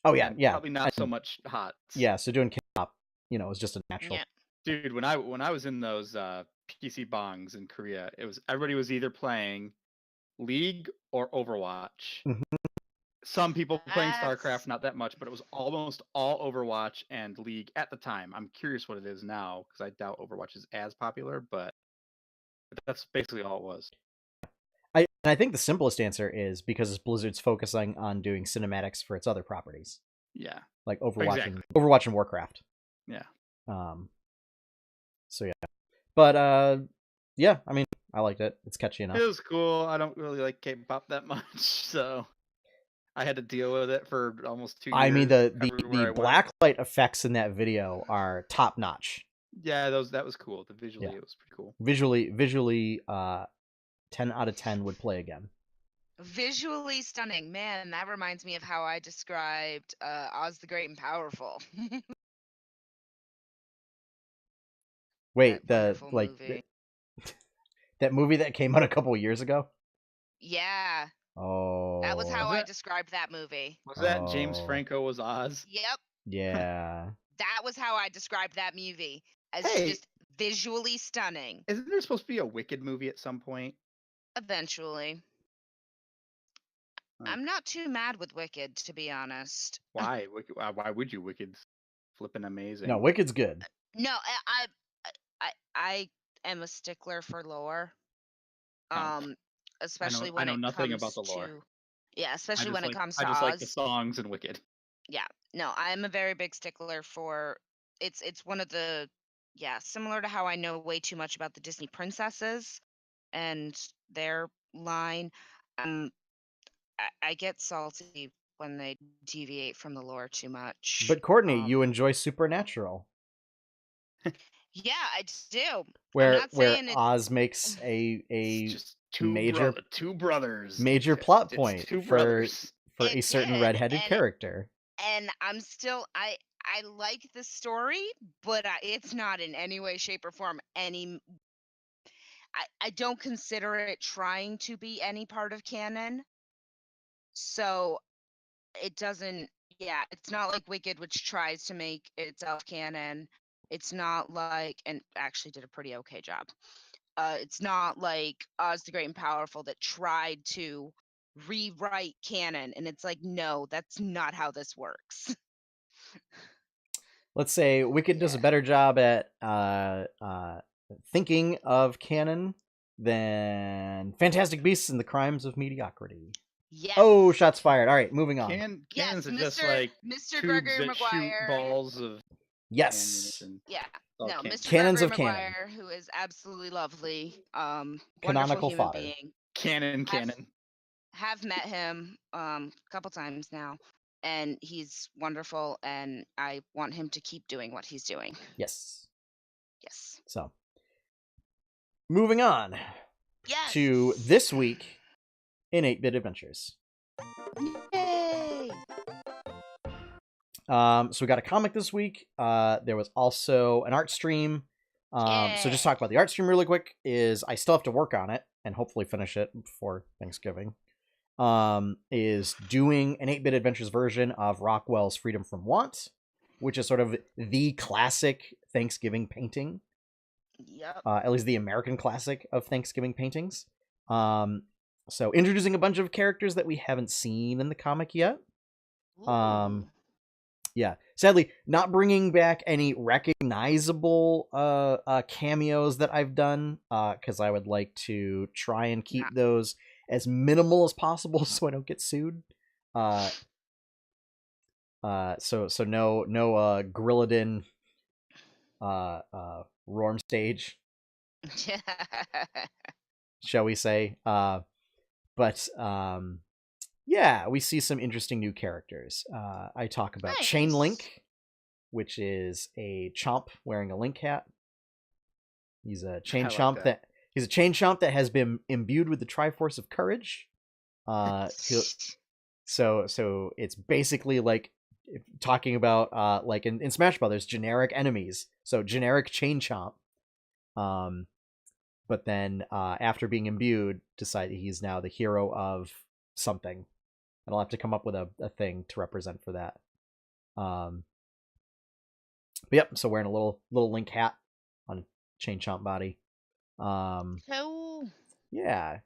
Oh yeah, yeah. Probably not so much hot. Yeah, so doing K-pop, is just a natural. Yeah. Dude, when I was in those PC bongs in Korea, everybody was either playing League or Overwatch. Mm-hmm. Some people playing StarCraft, not that much, but it was almost all Overwatch and League at the time. I'm curious what it is now, because I doubt Overwatch is as popular, but that's basically all it was. I think the simplest answer is because Blizzard's focusing on doing cinematics for its other properties. Yeah. Like Overwatch and Warcraft. Yeah. So yeah. But yeah, I mean, I liked it. It's catchy enough. It was cool. I don't really like K-pop that much, so I had to deal with it for almost 2 years. I mean, the blacklight effects in that video are top notch. Yeah, that was cool. It was pretty cool. Visually 10 out of 10 would play again. Visually stunning. Man, that reminds me of how I described Oz the Great and Powerful. Wait, that movie that came out a couple of years ago? Yeah. Oh. That was how I described that movie. Was that James Franco was Oz? Yep. Yeah. That was how I described that movie. As just visually stunning. Isn't there supposed to be a Wicked movie at some point? Eventually. I'm not too mad with Wicked, to be honest. Why? Why would you? Wicked's flipping amazing. No, Wicked's good. No, I am a stickler for lore. Especially when I know it nothing comes about the lore. Yeah, especially when it comes to I just Oz. like the songs and Wicked. Yeah. No, I'm a very big stickler for it's one of the similar to how I know way too much about the Disney princesses and their line. I get salty when they deviate from the lore too much. But Courtney, you enjoy Supernatural. Yeah, I do. Where Oz makes a just two brothers major plot point for a certain redheaded character. And I'm still I like the story, but it's not in any way, shape, or form I don't consider it trying to be any part of canon. So it doesn't, it's not like Wicked, which tries to make itself canon. It's not like, and actually did a pretty okay job. It's not like Oz the Great and Powerful that tried to rewrite canon. And it's like, no, that's not how this works. Let's say Wicked does a better job at thinking of canon than Fantastic Beasts and the Crimes of Mediocrity. Yes. Oh, shots fired. All right, moving on. Cannons are just like Mr. Gregory Maguire. Shoot balls of yes. Yeah. No, Mr. Cannons Gregory of Maguire, canon. who is absolutely lovely. Canonical human fodder. Being. Canon. Have met him a couple times now. and he's wonderful, and I want him to keep doing what he's doing. Yes. Yes. So, moving on Yes. to this week in 8-Bit Adventures. Yay! So we got a comic this week. There was also an art stream. So just talk about the art stream really quick. Is I still have to work on it and hopefully finish it before Thanksgiving. Is doing an 8-Bit Adventures version of Rockwell's Freedom from Want, which is sort of the classic Thanksgiving painting. Yep. At least the American classic of Thanksgiving paintings. So introducing a bunch of characters that we haven't seen in the comic yet. Ooh. Yeah, sadly, not bringing back any recognizable cameos that I've done, because I would like to try and keep those as minimal as possible so I don't get sued. So no Grilladin Rorm stage, shall we say. But yeah, we see some interesting new characters. I talk about Nice. Chain Link, which is a chomp wearing a Link hat. He's a chain I like chomp that. he's a chain chomp that has been imbued with the Triforce of Courage. So it's basically like talking about like in Smash Brothers, generic enemies. So generic chain chomp. But then after being imbued, decide he's now the hero of something. And I'll have to come up with a thing to represent for that. But yep, so wearing a little Link hat on a chain chomp body. So Yeah.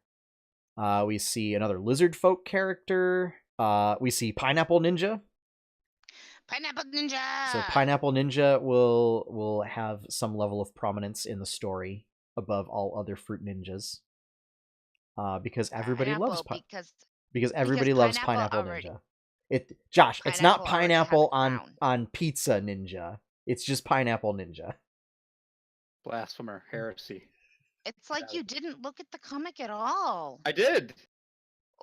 We see another lizard folk character. We see Pineapple Ninja. Pineapple Ninja. So Pineapple Ninja will have some level of prominence in the story above all other fruit ninjas. Because everybody loves because everybody loves Pineapple Ninja. Josh, it's not pineapple on pizza ninja. It's just Pineapple Ninja. Blasphemer, heresy. It's like you didn't look at the comic at all. I did.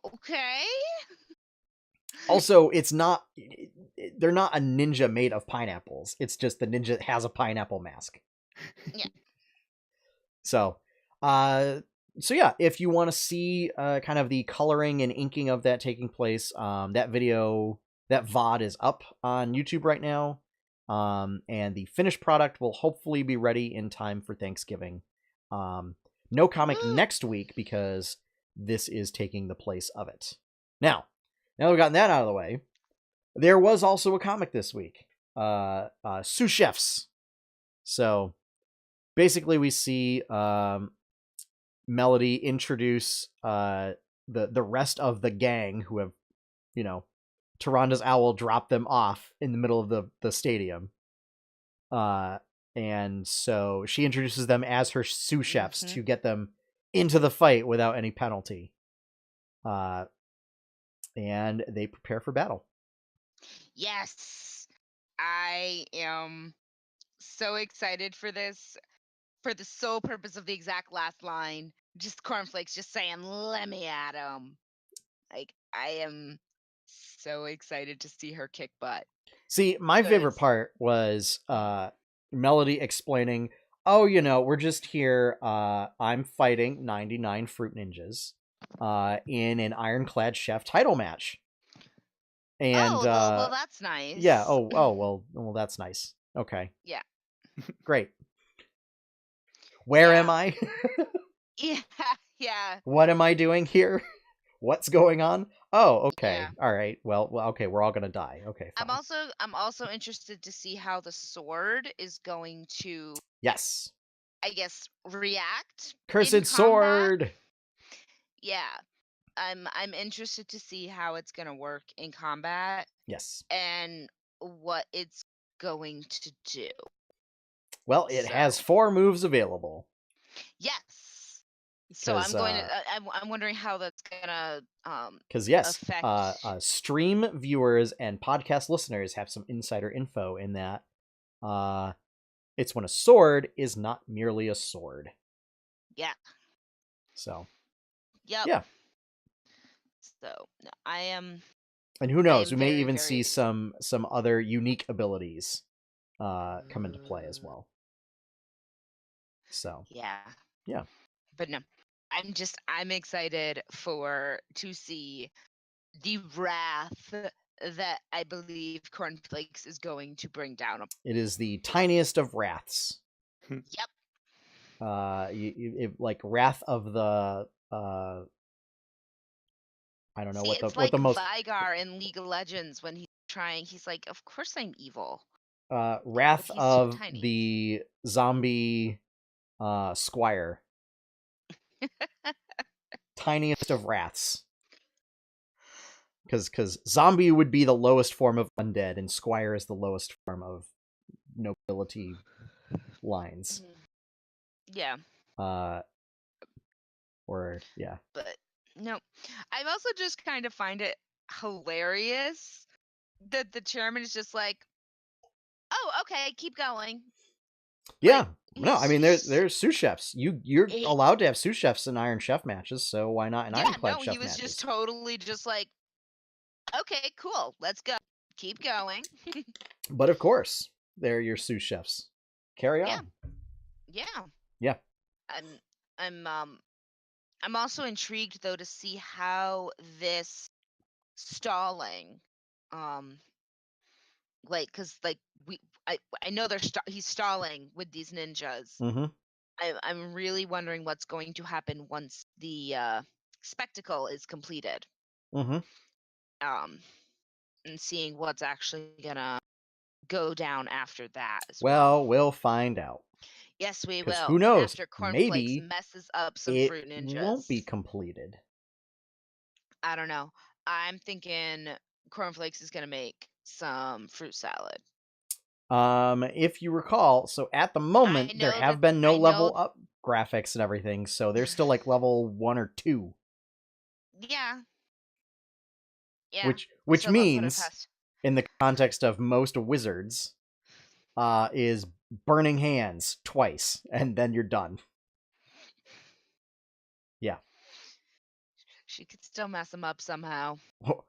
Okay. Also, it's not. They're not a ninja made of pineapples. It's just the ninja has a pineapple mask. Yeah. So yeah, if you want to see kind of the coloring and inking of that taking place, that video, that VOD is up on YouTube right now. And the finished product will hopefully be ready in time for Thanksgiving. No comic next week because this is taking the place of it. Now we've gotten that out of the way, there was also a comic this week, Sous Chefs. So basically we see Melody introduce the rest of the gang who have, Taranda's owl dropped them off in the middle of the stadium. And so she introduces them as her sous chefs to get them into the fight without any penalty. And they prepare for battle. Yes. I am so excited for this, for the sole purpose of the exact last line. Just Cornflakes just saying, let me at him. Like, I am so excited to see her kick butt. See, my favorite part was Melody explaining, oh, we're just here. I'm fighting 99 fruit ninjas in an Ironclad Chef title match. And well, that's nice. Yeah. Well, that's nice. Okay. Yeah. Great. Where am I? Yeah. What am I doing here? What's going on? Oh, okay. Yeah. All right. Well, okay. We're all gonna die. Okay. Fine. I'm also interested to see how the sword is going to. Yes. I guess react. Cursed sword. Yeah. I'm interested to see how it's gonna work in combat. Yes. And what it's going to do. Well, it has 4 moves available. Yes. So I'm going to. I'm wondering how that's gonna. Because yes, affect... stream viewers and podcast listeners have some insider info in that. It's when a sword is not merely a sword. Yeah. So. Yep. Yeah. So I am. And who knows? We may very, even see very- some other unique abilities come into play as well. So Yeah. yeah. But no, I'm excited to see the wrath that I believe Cornflakes is going to bring down. It is the tiniest of wraths. Yep. Like Wrath of the I don't know See, what it's the like most Vigar in League of Legends when he's like, of course I'm evil. Wrath he's so of tiny. the zombie squire. Tiniest of wraths. Because zombie would be the lowest form of undead, and squire is the lowest form of nobility lines. Yeah. But no, I also just kind of find it hilarious that the chairman is just like, oh, okay, keep going. Yeah. No, I mean there's sous chefs. You're allowed to have sous chefs in Iron Chef matches, so why not in Ironclad Chef he was matches? just totally just like, okay, cool, let's go. Keep going. But of course, they're your sous chefs. Carry on. Yeah. I'm also intrigued though to see how this stalling, because I know he's stalling with these ninjas. Mm-hmm. I'm really wondering what's going to happen once the spectacle is completed. Mm-hmm. And seeing what's actually gonna go down after that as well. We'll find out. Yes, we will. Because who knows? After Cornflakes Maybe messes up some it fruit ninjas. won't be completed. I don't know. I'm thinking Cornflakes is gonna make some fruit salad. If you recall, so at the moment there have been no level up graphics and everything, so they're still like level 1 or 2. Yeah. Which means, in the context of most wizards, is burning hands twice, and then you're done. Yeah. She could still mess them up somehow.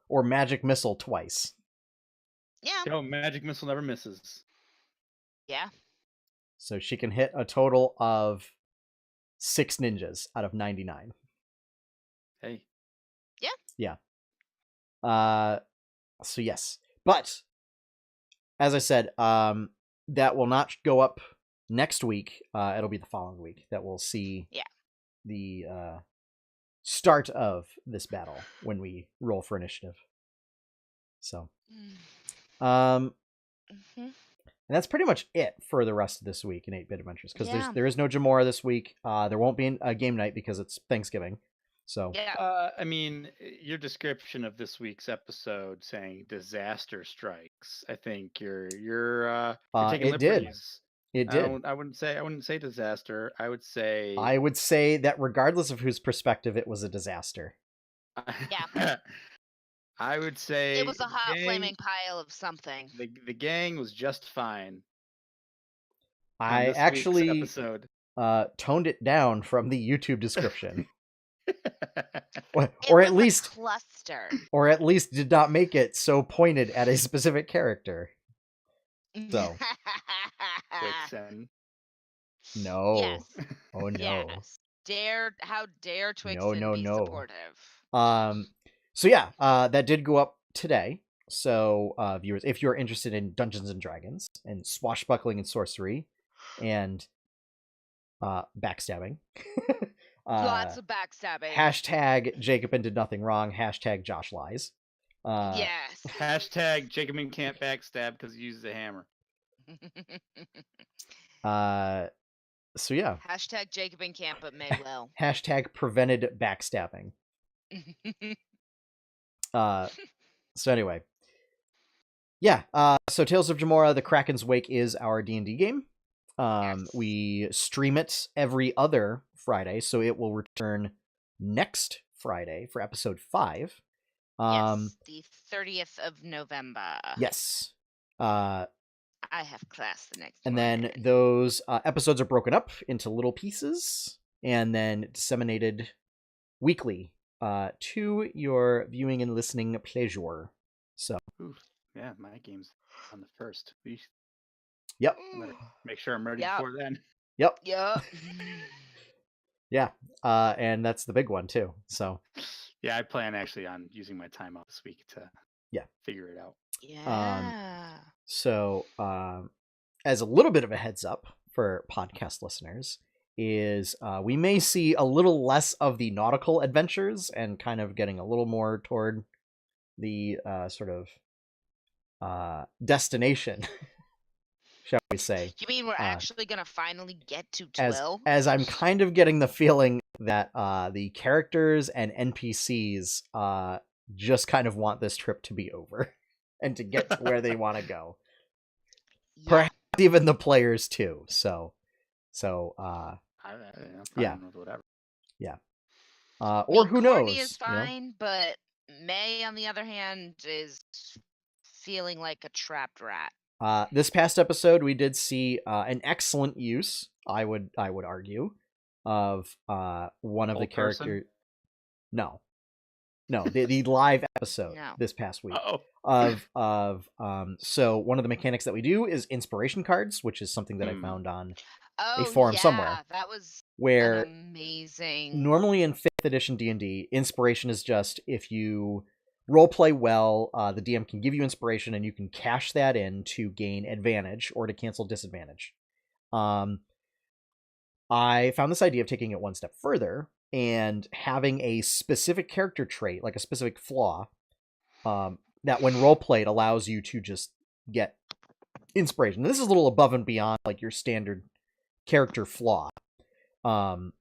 Or magic missile twice. Yeah. No, magic missile never misses. Yeah. So she can hit a total of 6 ninjas out of 99. Hey. Yeah. So yes. But as I said, that will not go up next week. It'll be the following week that we'll see the start of this battle when we roll for initiative. So and that's pretty much it for the rest of this week in 8-Bit Adventures, because there is no Jamora this week. There won't be a game night because it's Thanksgiving. So I mean, your description of this week's episode saying disaster strikes, I think you're taking liberties. It did. I wouldn't say disaster. I would say that regardless of whose perspective, it was a disaster. Yeah. I would say it was a hot flaming pile of something. The gang was just fine. I actually toned it down from the YouTube description. or at least cluster. Or at least did not make it so pointed at a specific character. So Twixen. No. Yes. Oh no. Yes. How dare Twixen be supportive? So yeah, that did go up today. So viewers, if you're interested in Dungeons and Dragons and swashbuckling and sorcery and backstabbing. Lots of backstabbing. Hashtag Jacobin did nothing wrong. Hashtag Josh lies. Yes. Hashtag Jacobin can't backstab because he uses a hammer. So yeah. Hashtag Jacobin can't but may will. Hashtag prevented backstabbing. So anyway. Yeah, so Tales of Jamora, The Kraken's Wake is our D&D game. We stream it every other Friday, so it will return next Friday for episode 5. Yes, the 30th of November. Yes. I have class the next and morning. then those episodes are broken up into little pieces and then disseminated weekly to your viewing and listening pleasure. So Ooh, yeah, my game's on the 1st. yep, Better make sure I'm ready Yep. before then. yep, Yep. yeah, and that's the big one too. So Yeah, I plan actually on using my time off this week to figure it out. Yeah. So as a little bit of a heads up for podcast listeners, is we may see a little less of the nautical adventures and kind of getting a little more toward the sort of destination, shall we say. You mean we're actually gonna finally get to as Twill? as I'm kind of getting the feeling that the characters and NPCs just kind of want this trip to be over and to get to where they want to go. Yeah. Perhaps even the players too. So yeah, whatever. Yeah. I Or mean, who Courtney knows? is fine, but May, on the other hand, is feeling like a trapped rat. This past episode, we did see an excellent use, I would argue, of one of the Old person? characters. No, the live episode No. this past week Uh-oh. so one of the mechanics that we do is inspiration cards, which is something that I found on Oh, forum yeah, somewhere, that was where amazing. normally in 5th edition D&D, inspiration is just if you role play well, the DM can give you inspiration and you can cash that in to gain advantage or to cancel disadvantage. I found this idea of taking it one step further and having a specific character trait, like a specific flaw, that when role played allows you to just get inspiration. This is a little above and beyond like your standard character flaw. And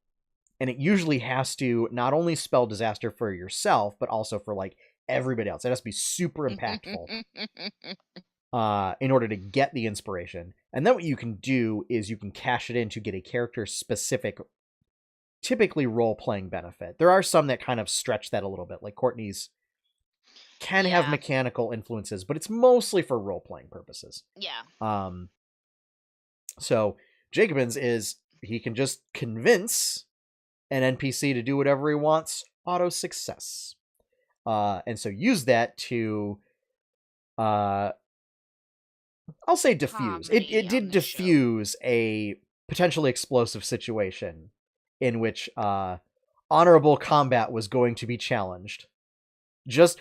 it usually has to not only spell disaster for yourself, but also for like everybody else. It has to be super impactful in order to get the inspiration. And then what you can do is you can cash it in to get a character specific, typically role-playing benefit. There are some that kind of stretch that a little bit, like Courtney's can have mechanical influences, but it's mostly for role-playing purposes. Yeah. So Jacobin's is he can just convince an NPC to do whatever he wants, auto success. And so use that to I'll say diffuse. It did diffuse a potentially explosive situation in which honorable combat was going to be challenged. Just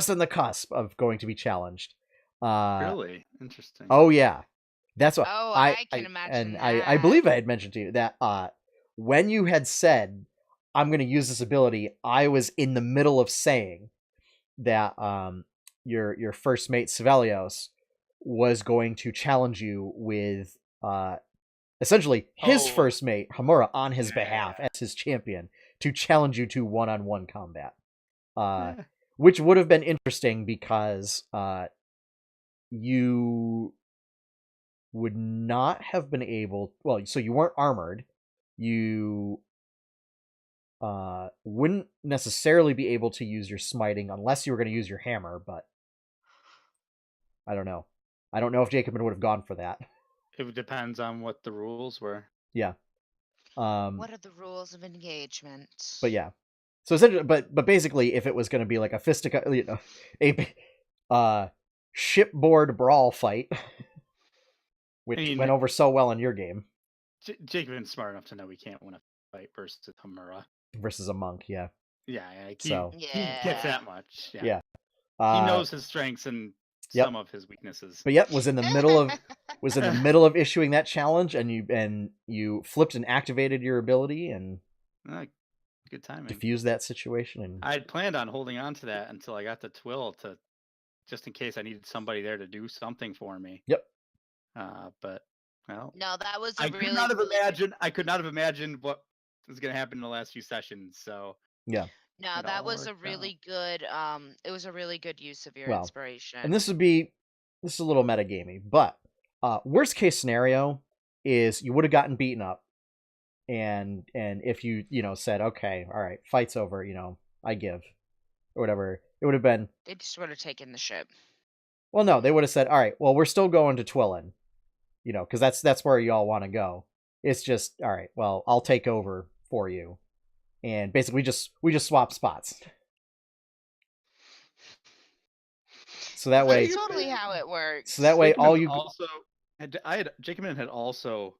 on the cusp of going to be challenged. Really? Interesting. Oh yeah. That's what I can imagine and that. I believe I had mentioned to you that when you had said I'm going to use this ability, I was in the middle of saying that your first mate Sevelios was going to challenge you with essentially his first mate Hamura on his behalf as his champion to challenge you to one-on-one combat, which would have been interesting because you would not have been able, well, so you weren't armored, you wouldn't necessarily be able to use your smiting unless you were going to use your hammer, but I don't know if Jacobin would have gone for that. It depends on what the rules were. Yeah. What are the rules of engagement? But yeah. So essentially, but basically, if it was going to be like a fistica, a shipboard brawl fight, which went over so well in your game. Jacobin's smart enough to know we can't win a fight versus Hamura. Versus a monk, yeah. Yeah, he gets that much. Yeah. He knows his strengths and some of his weaknesses. But yet was in the middle of issuing that challenge, and you flipped and activated your ability and good timing. Diffuse that situation. And I had planned on holding on to that until I got to Twill just in case I needed somebody there to do something for me. Yep. But well, no, that was I could not have imagined what was going to happen in the last few sessions. So yeah. No, that was a really good. It was a really good use of your inspiration. And this is a little metagamey, but worst case scenario is you would have gotten beaten up, and if you said, okay, all right, fight's over, I give, or whatever, it would have been. They just would have taken the ship. Well, no, they would have said, all right, well, we're still going to Twillin, because that's where y'all want to go. It's just, all right, well, I'll take over for you. And basically we just swap spots. So that way, That's totally how it works. so that way, all Jacobin you also Jacobin had also,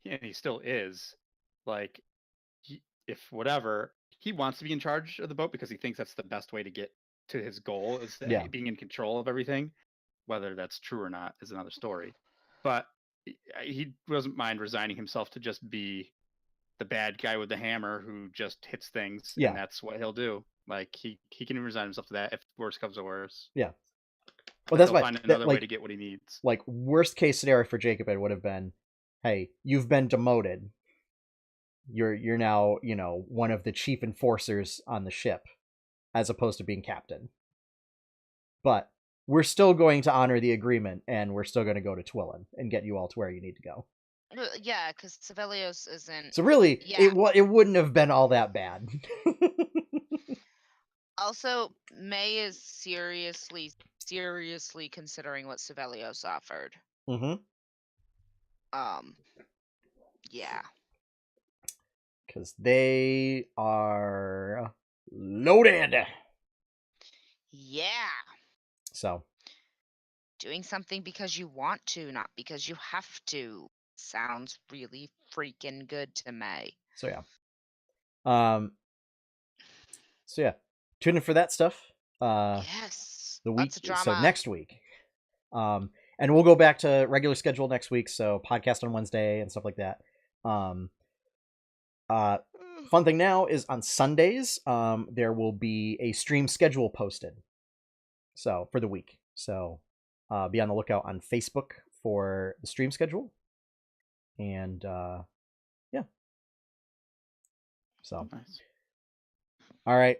and he still is, like, if whatever, he wants to be in charge of the boat because he thinks that's the best way to get to his goal, is Yeah. being in control of everything. Whether that's true or not is another story. But he doesn't mind resigning himself to just be the bad guy with the hammer who just hits things, Yeah. and that's what he'll do. Like, he can resign himself to that if worse comes to worse. Yeah. Well, that's He'll why find another way like to get what he needs. like worst case scenario for Jacobin would have been, hey, you've been demoted. You're now, you know, one of the chief enforcers on the ship, as opposed to being captain. But we're still going to honor the agreement, and we're still going to go to Twillin and get you all to where you need to go. Yeah, because Sevelios isn't. So really, Yeah. it wouldn't have been all that bad. Also, May is seriously considering what Sevelios offered. Mm-hmm. Yeah. Because they are loaded. Yeah. So Doing something because you want to, not because you have to. Sounds really freaking good to May. So yeah. Tune in for that stuff. Yes. The week. Lots of drama. So next week. And we'll go back to regular schedule next week. So podcast on Wednesday and stuff like that. Fun thing now is on Sundays, there will be a stream schedule posted. So for the week. So be on the lookout on Facebook for the stream schedule. And yeah. So Nice. All right.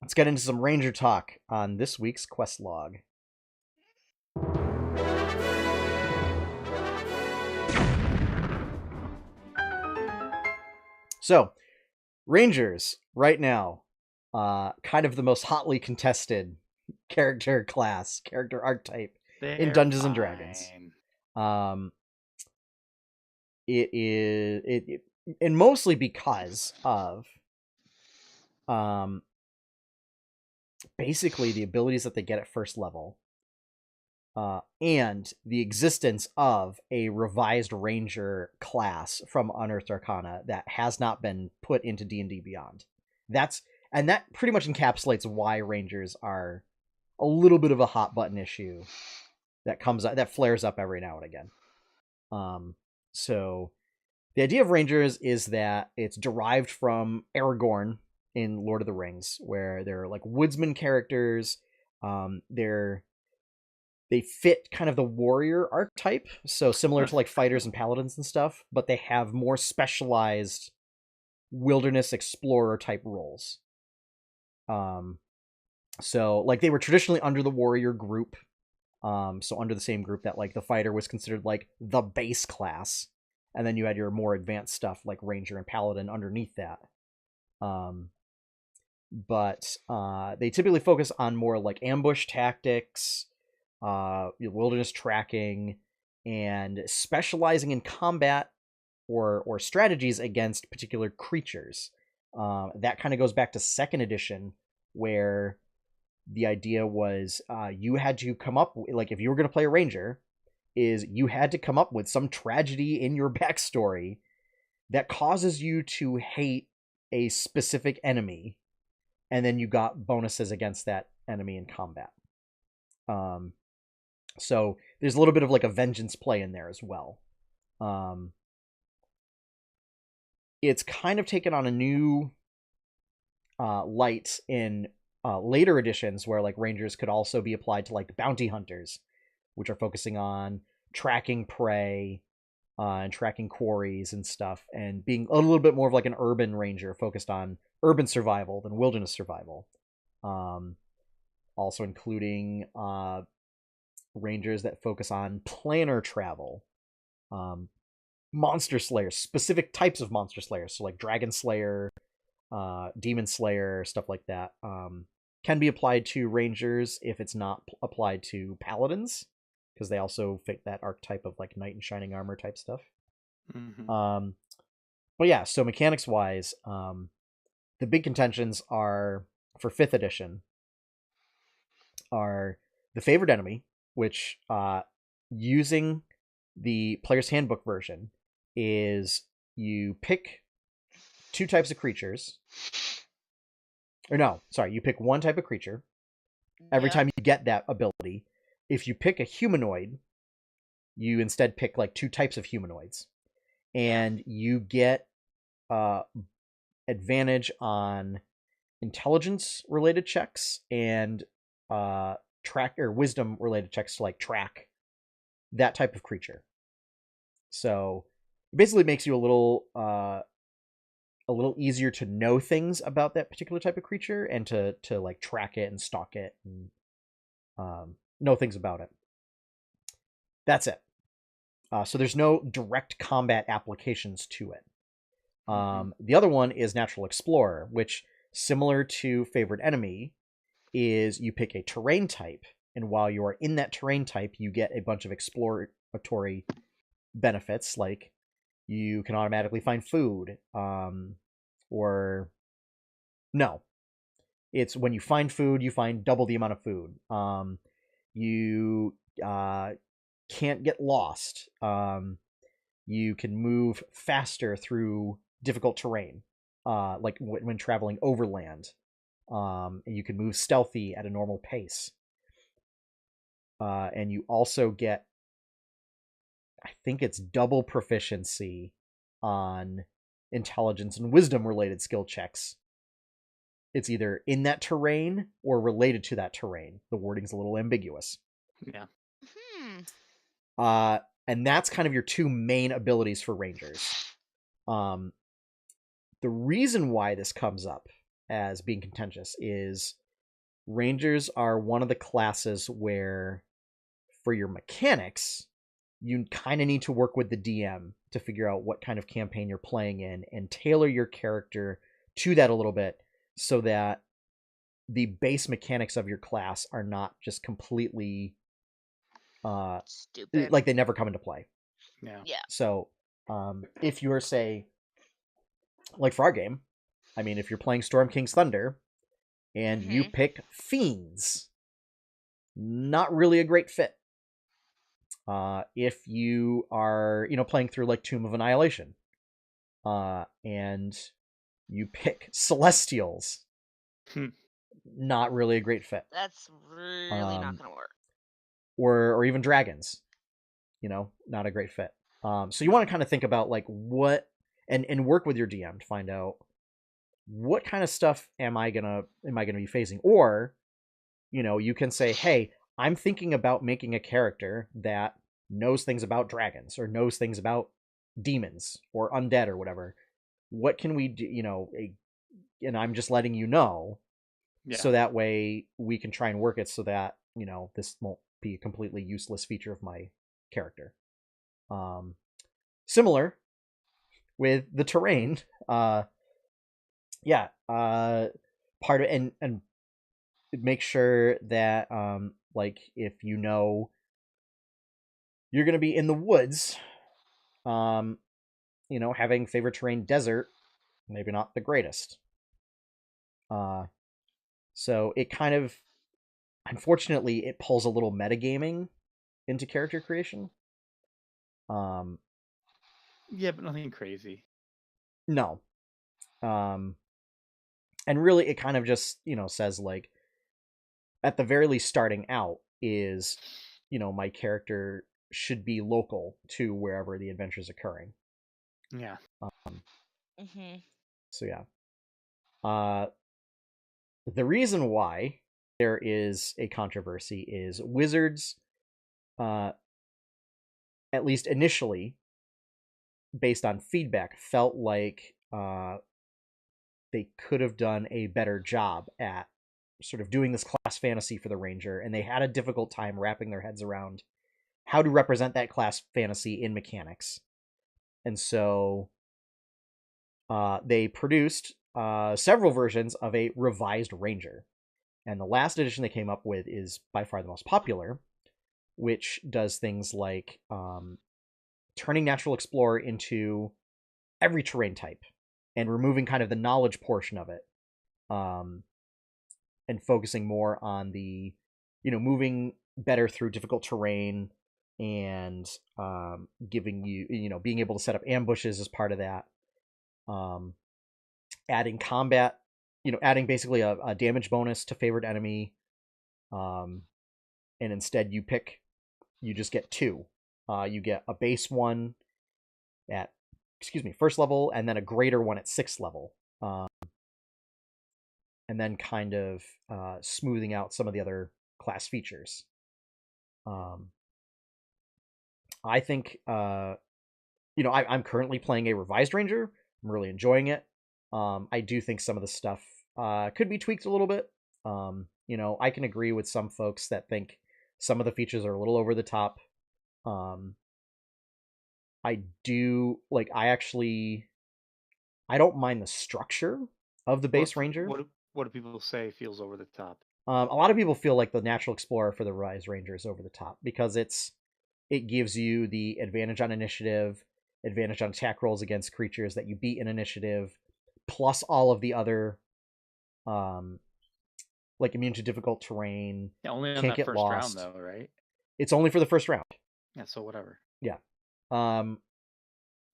Let's get into some Ranger talk on this week's quest log. So, Rangers, right now, kind of the most hotly contested character archetype in Dungeons and Dragons. It is and mostly because of basically the abilities that they get at first level, and the existence of a revised Ranger class from Unearthed Arcana that has not been put into D&D Beyond. That pretty much encapsulates why Rangers are a little bit of a hot button issue that flares up every now and again. So the idea of Rangers is that it's derived from Aragorn in Lord of the Rings, where they're like woodsman characters. They fit kind of the warrior archetype, so similar to like fighters and paladins and stuff, but they have more specialized wilderness explorer type roles. So like they were traditionally under the warrior group, so under the same group that like the fighter was considered like the base class, and then you had your more advanced stuff like ranger and paladin underneath that. But they typically focus on more like ambush tactics, wilderness tracking, and specializing in combat or strategies against particular creatures. That kind of goes back to 2nd edition, where the idea was you had to come up, like if you were going to play a ranger, is you had to come up with some tragedy in your backstory that causes you to hate a specific enemy, and then you got bonuses against that enemy in combat. So there's a little bit of like a vengeance play in there as well. It's kind of taken on a new light in later editions, where like rangers could also be applied to like bounty hunters, which are focusing on tracking prey and tracking quarries and stuff, and being a little bit more of like an urban ranger focused on urban survival than wilderness survival. Also including rangers that focus on planar travel, monster slayers, specific types of monster slayers, so like dragon slayer, demon slayer, stuff like that, can be applied to rangers if it's not applied to paladins, because they also fit that archetype of like knight in shining armor type stuff. Mm-hmm. But yeah, so mechanics wise, the big contentions are for 5th edition are the favored enemy, which using the player's handbook version is you pick two types of creatures. Or no, sorry, you pick one type of creature every time you get that ability. If you pick a humanoid, you instead pick like two types of humanoids, and you get advantage on intelligence related checks and track or wisdom related checks to like track that type of creature. So it basically makes you a little easier to know things about that particular type of creature and to like track it and stalk it and know things about it. That's it. So there's no direct combat applications to it. The other one is Natural Explorer, which, similar to Favorite Enemy, is you pick a terrain type, and while you are in that terrain type, you get a bunch of exploratory benefits, like you can automatically find food, or no. It's when you find food, you find double the amount of food. You can't get lost. You can move faster through difficult terrain, like when traveling overland. And you can move stealthy at a normal pace. And you also get, I think it's double proficiency on intelligence and wisdom related skill checks. It's either in that terrain or related to that terrain. The wording's a little ambiguous. Yeah. And that's kind of your two main abilities for Rangers. The reason why this comes up as being contentious is Rangers are one of the classes where, for your mechanics, you kind of need to work with the DM to figure out what kind of campaign you're playing in and tailor your character to that a little bit so that the base mechanics of your class are not just completely stupid, like they never come into play. Yeah. So if you're, say, like for our game, I mean, if you're playing Storm King's Thunder and you pick Fiends, not really a great fit. If you are, playing through like Tomb of Annihilation, and you pick Celestials, not really a great fit. That's really not going to work. Or even Dragons, not a great fit. So you want to kind of think about like what, and work with your DM to find out what kind of stuff am I gonna be facing. Or, you can say, hey, I'm thinking about making a character that knows things about dragons or knows things about demons or undead or whatever. What can we do? And I'm just letting you know, so that way we can try and work it so that this won't be a completely useless feature of my character. Similar with the terrain, part of it, and make sure that like if you're gonna be in the woods, having favorite terrain desert, maybe not the greatest. So it kind of, unfortunately, it pulls a little metagaming into character creation. Yeah, but nothing crazy. No. And really it kind of just, says like, at the very least starting out is, my character should be local to wherever the adventure is occurring. Yeah. So yeah. The reason why there is a controversy is Wizards, at least initially, based on feedback, felt like they could have done a better job at sort of doing this class fantasy for the Ranger, and they had a difficult time wrapping their heads around how to represent that class fantasy in mechanics. And so they produced several versions of a revised Ranger. And the last edition they came up with is by far the most popular, which does things like turning Natural Explorer into every terrain type and removing kind of the knowledge portion of it, and focusing more on the, moving better through difficult terrain and giving you, being able to set up ambushes as part of that. Adding combat, adding basically a damage bonus to favored enemy. And instead you just get 2. You get a base one at, first level, and then a greater one at 6th level. And then kind of smoothing out some of the other class features. I think, I'm currently playing a revised ranger. I'm really enjoying it. I do think some of the stuff could be tweaked a little bit. I can agree with some folks that think some of the features are a little over the top. I do like. I don't mind the structure of the base ranger. What do people say feels over the top? A lot of people feel like the natural explorer for the Rise Ranger is over the top because it gives you the advantage on initiative, advantage on attack rolls against creatures that you beat in initiative, plus all of the other, like immune to difficult terrain. Yeah, only on can't that get first lost. round though, right? It's only for the first round. Yeah, so whatever. Yeah.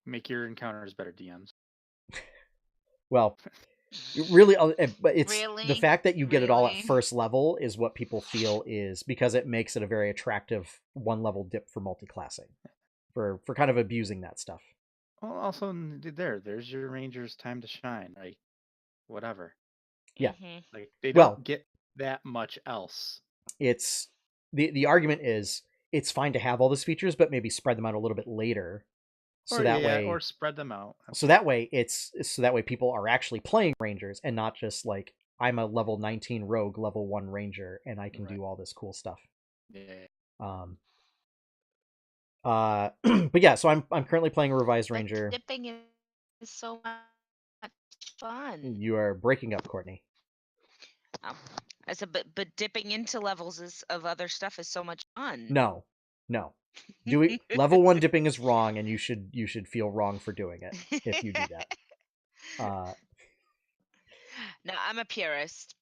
Make your encounters better, DMs. Well, really, but it's Really? the fact that you get it all at Really? first level is what people feel is because it makes it a very attractive 1-level dip for multi-classing, for kind of abusing that stuff. Well, also there's your ranger's time to shine. Like, whatever. Yeah. Mhm. Like they Well- don't get that much else. It's the argument is it's fine to have all those features, but maybe spread them out a little bit later, so that way, or spread them out. so that way people are actually playing rangers and not just like I'm a level 19 rogue, level 1 ranger, and I can do all this cool stuff. Yeah. But yeah, so I'm currently playing a revised But ranger. dipping is so much fun. You are breaking up, Courtney. I said, but dipping into levels of other stuff is so much fun. No. Level 1 dipping is wrong, and you should feel wrong for doing it if you do that. No, I'm a purist.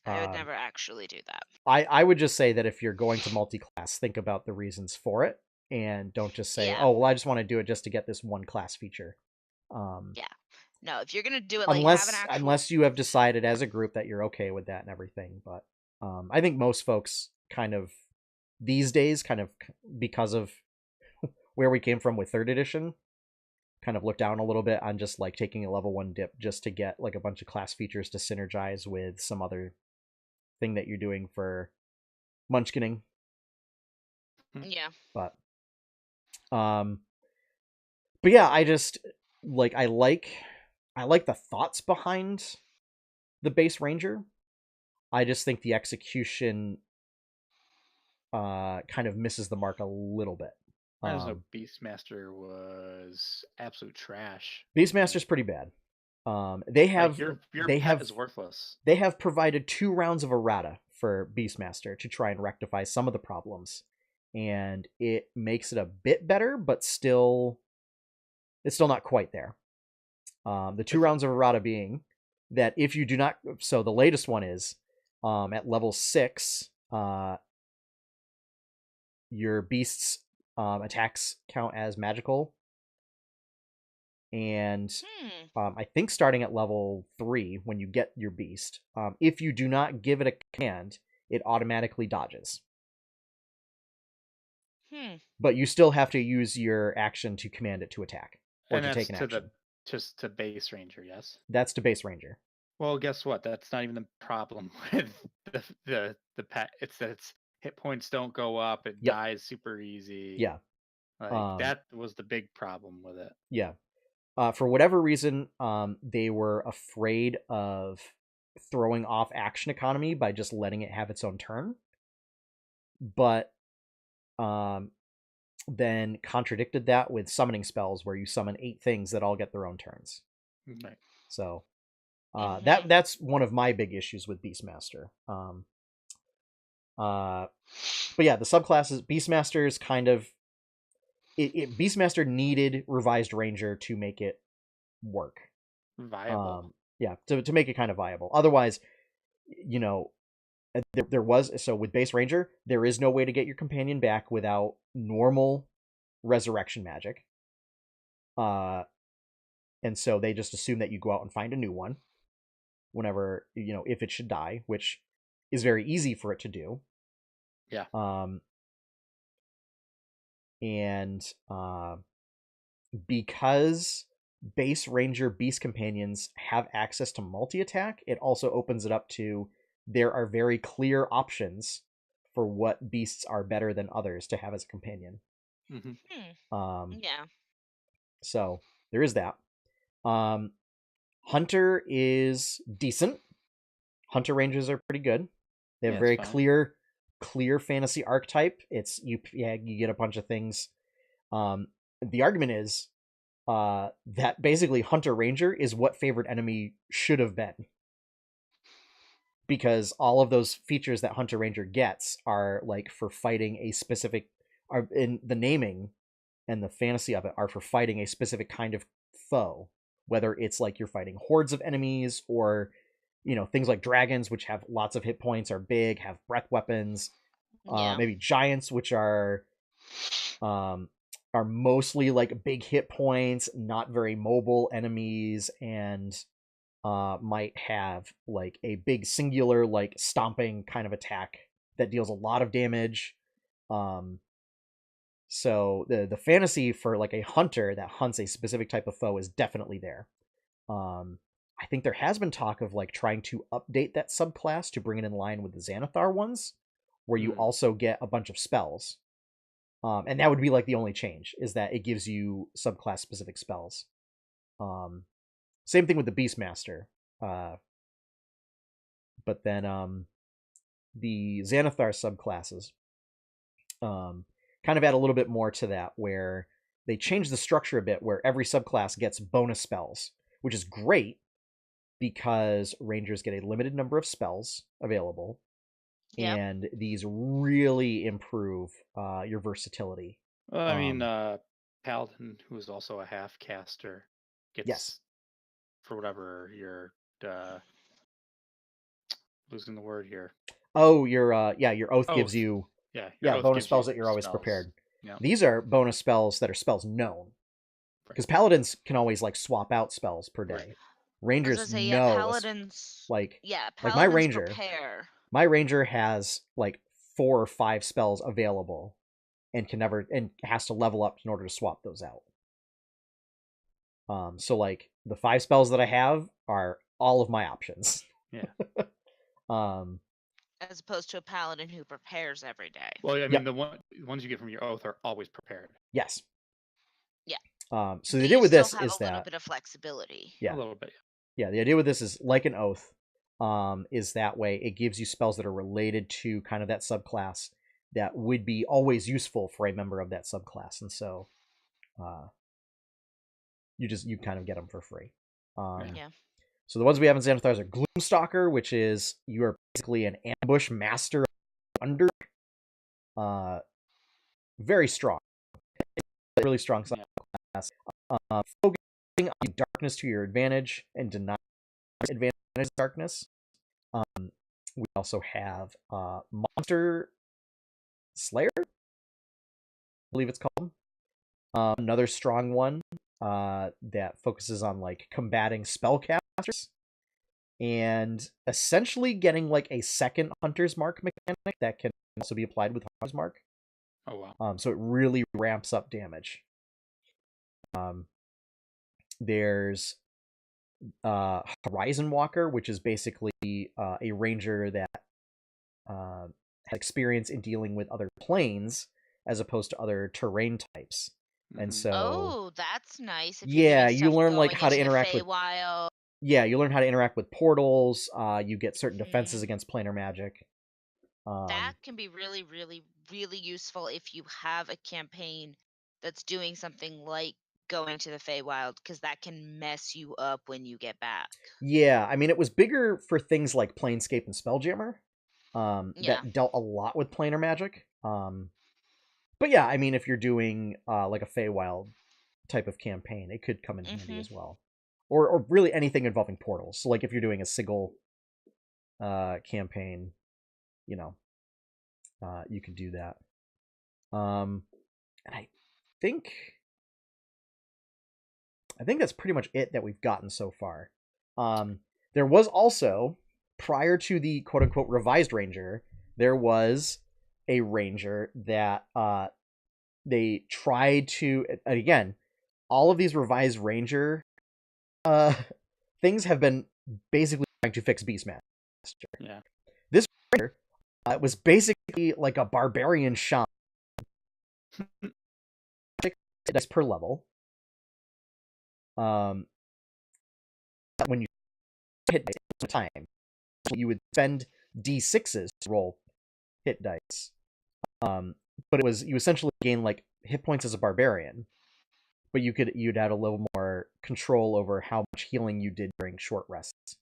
I would never actually do that. I would just say that if you're going to multi-class, think about the reasons for it, and don't just say, Yeah. "Oh, well, I just want to do it just to get this one class feature." Yeah. No, if you're gonna do it, unless you have decided as a group that you're okay with that and everything. But I think most folks kind of these days, kind of because of where we came from with 3rd edition, kind of look down a little bit on just like taking a level 1 dip just to get like a bunch of class features to synergize with some other thing that you're doing for munchkining. Yeah. But yeah, I just like I like the thoughts behind the base ranger. I just think the execution kind of misses the mark a little bit. I just know Beastmaster was absolute trash. Beastmaster's pretty bad. They have your they pet have is worthless. They have provided 2 rounds of errata for Beastmaster to try and rectify some of the problems, and it makes it a bit better, but it's still not quite there. The 2 rounds of errata being that if you do not, so the latest one is at level 6, your beast's attacks count as magical, and I think starting at level 3 when you get your beast, if you do not give it a command, it automatically dodges. But you still have to use your action to command it to attack or and to take an to action. Just to base ranger, yes. That's to base ranger. Well, guess what? That's not even the problem with the pet. It's that its hit points don't go up. It dies super easy. Yeah. Like that was the big problem with it. Yeah. For whatever reason, they were afraid of throwing off action economy by just letting it have its own turn. But then contradicted that with summoning spells where you summon 8 things that all get their own turns. Right. So that's one of my big issues with Beastmaster. But yeah, the subclasses, Beastmaster is kind of Beastmaster needed Revised Ranger to make it work. Viable. Yeah, to make it kind of viable. Otherwise, there was, so with base ranger, there is no way to get your companion back without normal resurrection magic. And so they just assume that you go out and find a new one whenever, if it should die, which is very easy for it to do. Yeah. And because base ranger beast companions have access to multi-attack, it also opens it up to, there are very clear options for what beasts are better than others to have as a companion. Yeah. So there is that. Hunter is decent. Hunter rangers are pretty good. They have very clear fantasy archetype. It's you get a bunch of things. The argument is that basically Hunter Ranger is what favorite enemy should have been. Because all of those features that Hunter Ranger gets are like for fighting a specific, are in the naming and the fantasy of it, are for fighting a specific kind of foe. Whether it's like you're fighting hordes of enemies, or things like dragons, which have lots of hit points, are big, have breath weapons. Maybe giants, which are mostly like big hit points, not very mobile enemies, and might have like a big singular like stomping kind of attack that deals a lot of damage. So the fantasy for like a hunter that hunts a specific type of foe is definitely there. I think there has been talk of like trying to update that subclass to bring it in line with the Xanathar ones, where you also get a bunch of spells. And that would be like the only change, is that it gives you subclass specific spells. Same thing with the Beastmaster. But then the Xanathar subclasses kind of add a little bit more to that, where they change the structure a bit, where every subclass gets bonus spells, which is great because rangers get a limited number of spells available. Yep. And these really improve your versatility. Well, I mean, Paladin, who is also a half caster, gets, for whatever you're losing the word here. Oh, your oath gives you bonus spells that you're always prepared. Yeah. These are bonus spells that are spells known, because paladins can always like swap out spells per day. Right. Rangers know, paladins, like my ranger. Prepare. My ranger has like 4 or 5 spells available, and has to level up in order to swap those out. So like the 5 spells that I have are all of my options. Yeah. As opposed to a paladin who prepares every day. Well, I mean, the ones you get from your oath are always prepared. Yes. Yeah. So the idea with this is that a little bit of flexibility. Yeah. A little bit. Yeah, the idea with this is like an oath. Is that way it gives you spells that are related to kind of that subclass that would be always useful for a member of that subclass, and so you kind of get them for free. So the ones we have in Xanathars are Gloomstalker, which is you are basically an ambush master under. Very strong, really strong subclass. Focusing on darkness to your advantage and deny advantage darkness. We also have Monster Slayer, I believe it's called. Another strong one that focuses on like combating spellcasters and essentially getting like a second Hunter's Mark mechanic that can also be applied with Hunter's Mark. Oh wow! So it really ramps up damage. There's Horizon Walker, which is basically a ranger that has experience in dealing with other planes as opposed to other terrain types. And so that's nice. You learn like how to interact with you learn how to interact with portals. You get certain defenses against planar magic. That can be really, really, really useful if you have a campaign that's doing something like going to the Feywild, because that can mess you up when you get back. Yeah, I mean, it was bigger for things like Planescape and Spelljammer, that dealt a lot with planar magic. But yeah, I mean, if you're doing like a Feywild type of campaign, it could come in handy as well. Or really anything involving portals. So like if you're doing a Sigil campaign, you know, you could do that. And I think that's pretty much it that we've gotten so far. There was also, prior to the quote unquote revised ranger, there was a ranger that they tried to, and again, all of these revised ranger things have been basically trying to fix Beastmaster. Yeah. This ranger was basically like a barbarian shaman. Dice per level. When you hit dice at a time, you would spend d6s to roll hit dice. But you essentially gain like hit points as a barbarian, but you'd have a little more control over how much healing you did during short rests.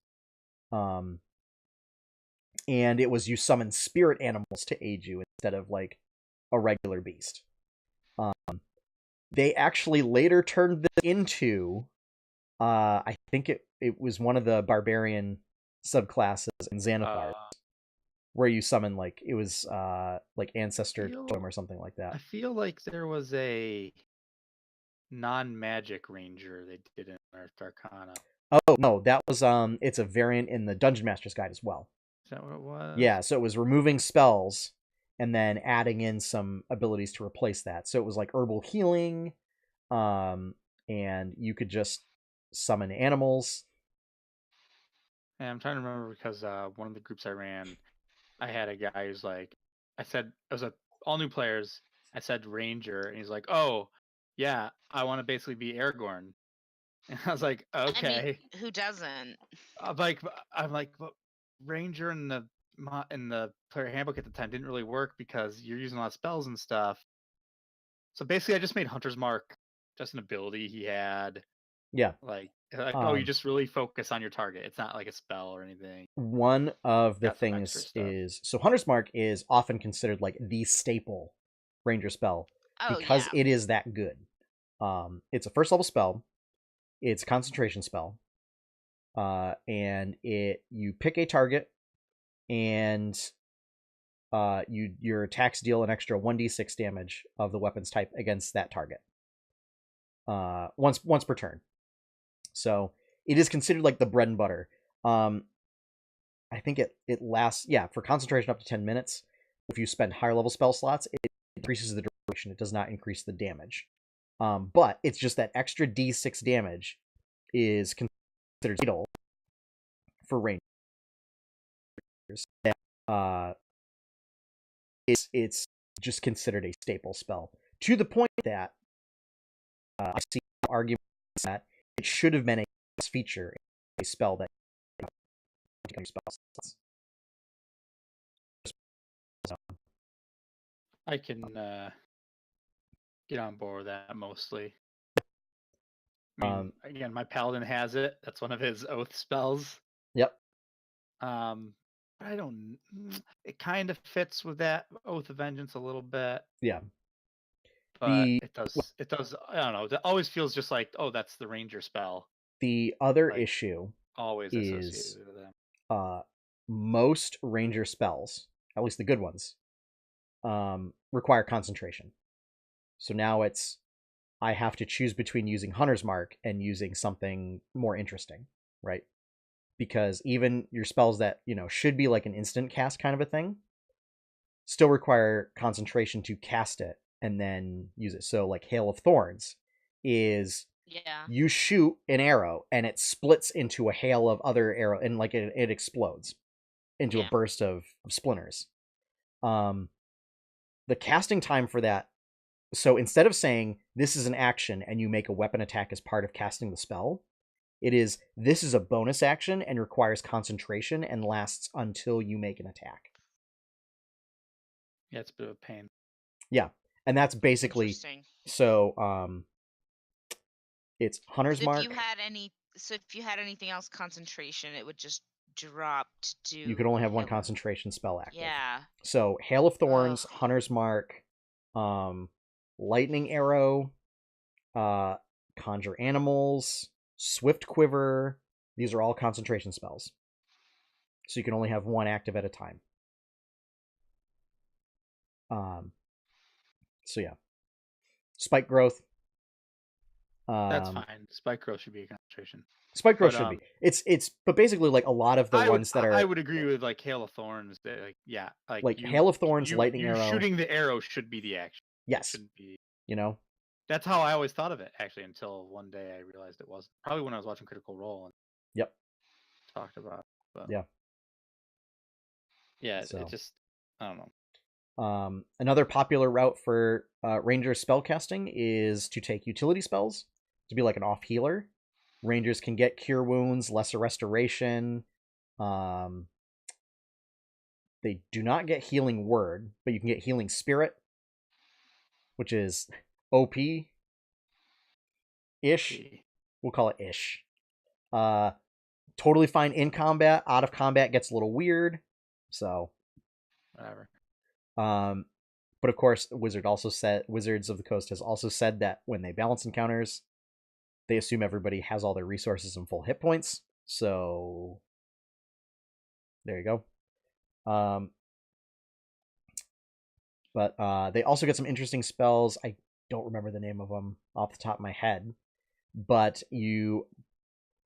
And it was you summon spirit animals to aid you instead of like a regular beast. They actually later turned this into, I think it was one of the barbarian subclasses in Xanathar, where you summon like it was like Ancestor Totem or something like that. I feel like there was a non-magic ranger they did in Earth Arcana. Oh no, that was it's a variant in the Dungeon Master's Guide as well. Is that what it was? Yeah, so it was removing spells and then adding in some abilities to replace that. So it was like herbal healing, and you could just summon animals. And I'm trying to remember because one of the groups I ran, I had a guy who's like, I said it was all new players. I said ranger, and he's like, "Oh, yeah, I want to basically be Aragorn." And I was like, "Okay." I mean, who doesn't? I'm like, but ranger in the player handbook at the time didn't really work because you're using a lot of spells and stuff. So basically, I just made Hunter's Mark just an ability he had. Yeah. Like you just really focus on your target. It's not like a spell or anything. One of the things is, so Hunter's Mark is often considered like the staple ranger spell because it is that good. It's a first level spell. It's a concentration spell. And you pick a target and your attacks deal an extra 1d6 damage of the weapon's type against that target. Once per turn. So it is considered like the bread and butter. I think it lasts, for concentration up to 10 minutes. If you spend higher level spell slots, it increases the duration. It does not increase the damage. But it's just that extra d6 damage is considered vital for rangers. It's just considered a staple spell. To the point that I see arguments that it should have been a feature, a spell that spells. I can get on board with that mostly. I mean, again, my paladin has it. That's one of his oath spells. Yep. I don't. It kind of fits with that Oath of Vengeance a little bit. Yeah. But it does. It does. I don't know. It always feels just like, oh, that's the ranger spell. The other issue always associated with them. Most ranger spells, at least the good ones, require concentration. So now I have to choose between using Hunter's Mark and using something more interesting, right? Because even your spells that, should be like an instant cast kind of a thing, still require concentration to cast it and then use it. So like Hail of Thorns is you shoot an arrow and it splits into a hail of other arrow and like it explodes into a burst of splinters. The casting time for that, so instead of saying this is an action and you make a weapon attack as part of casting the spell, this is a bonus action and requires concentration and lasts until you make an attack. Yeah, it's a bit of a pain. Yeah, and that's basically so. It's Hunter's Mark. If you had anything else concentration, it would just drop to do. You could only have one concentration spell active. Yeah. So Hail of Thorns, Hunter's Mark, Lightning Arrow, Conjure Animals, Swift Quiver. These are all concentration spells. So you can only have one active at a time. So yeah, spike growth. That's fine. Spike growth should be a concentration. Spike growth should be. But basically like a lot of the ones that are. I would agree with like Hail of Thorns. Like Hail of Thorns, lightning arrow. Shooting the arrow should be the action. Yes. It shouldn't be. That's how I always thought of it actually until one day I realized it wasn't. Probably when I was watching Critical Role and. Yep. Talked about. But... Yeah. Yeah. So. It just. I don't know. Another popular route for ranger spellcasting is to take utility spells to be like an off healer. Rangers can get Cure Wounds, Lesser Restoration. They do not get Healing Word, but you can get Healing Spirit, which is OP-ish. We'll call it ish. Totally fine in combat. Out of combat gets a little weird. So, whatever. But of course, Wizards of the Coast has also said that when they balance encounters, they assume everybody has all their resources and full hit points. So there you go. But they also get some interesting spells. I don't remember the name of them off the top of my head. But you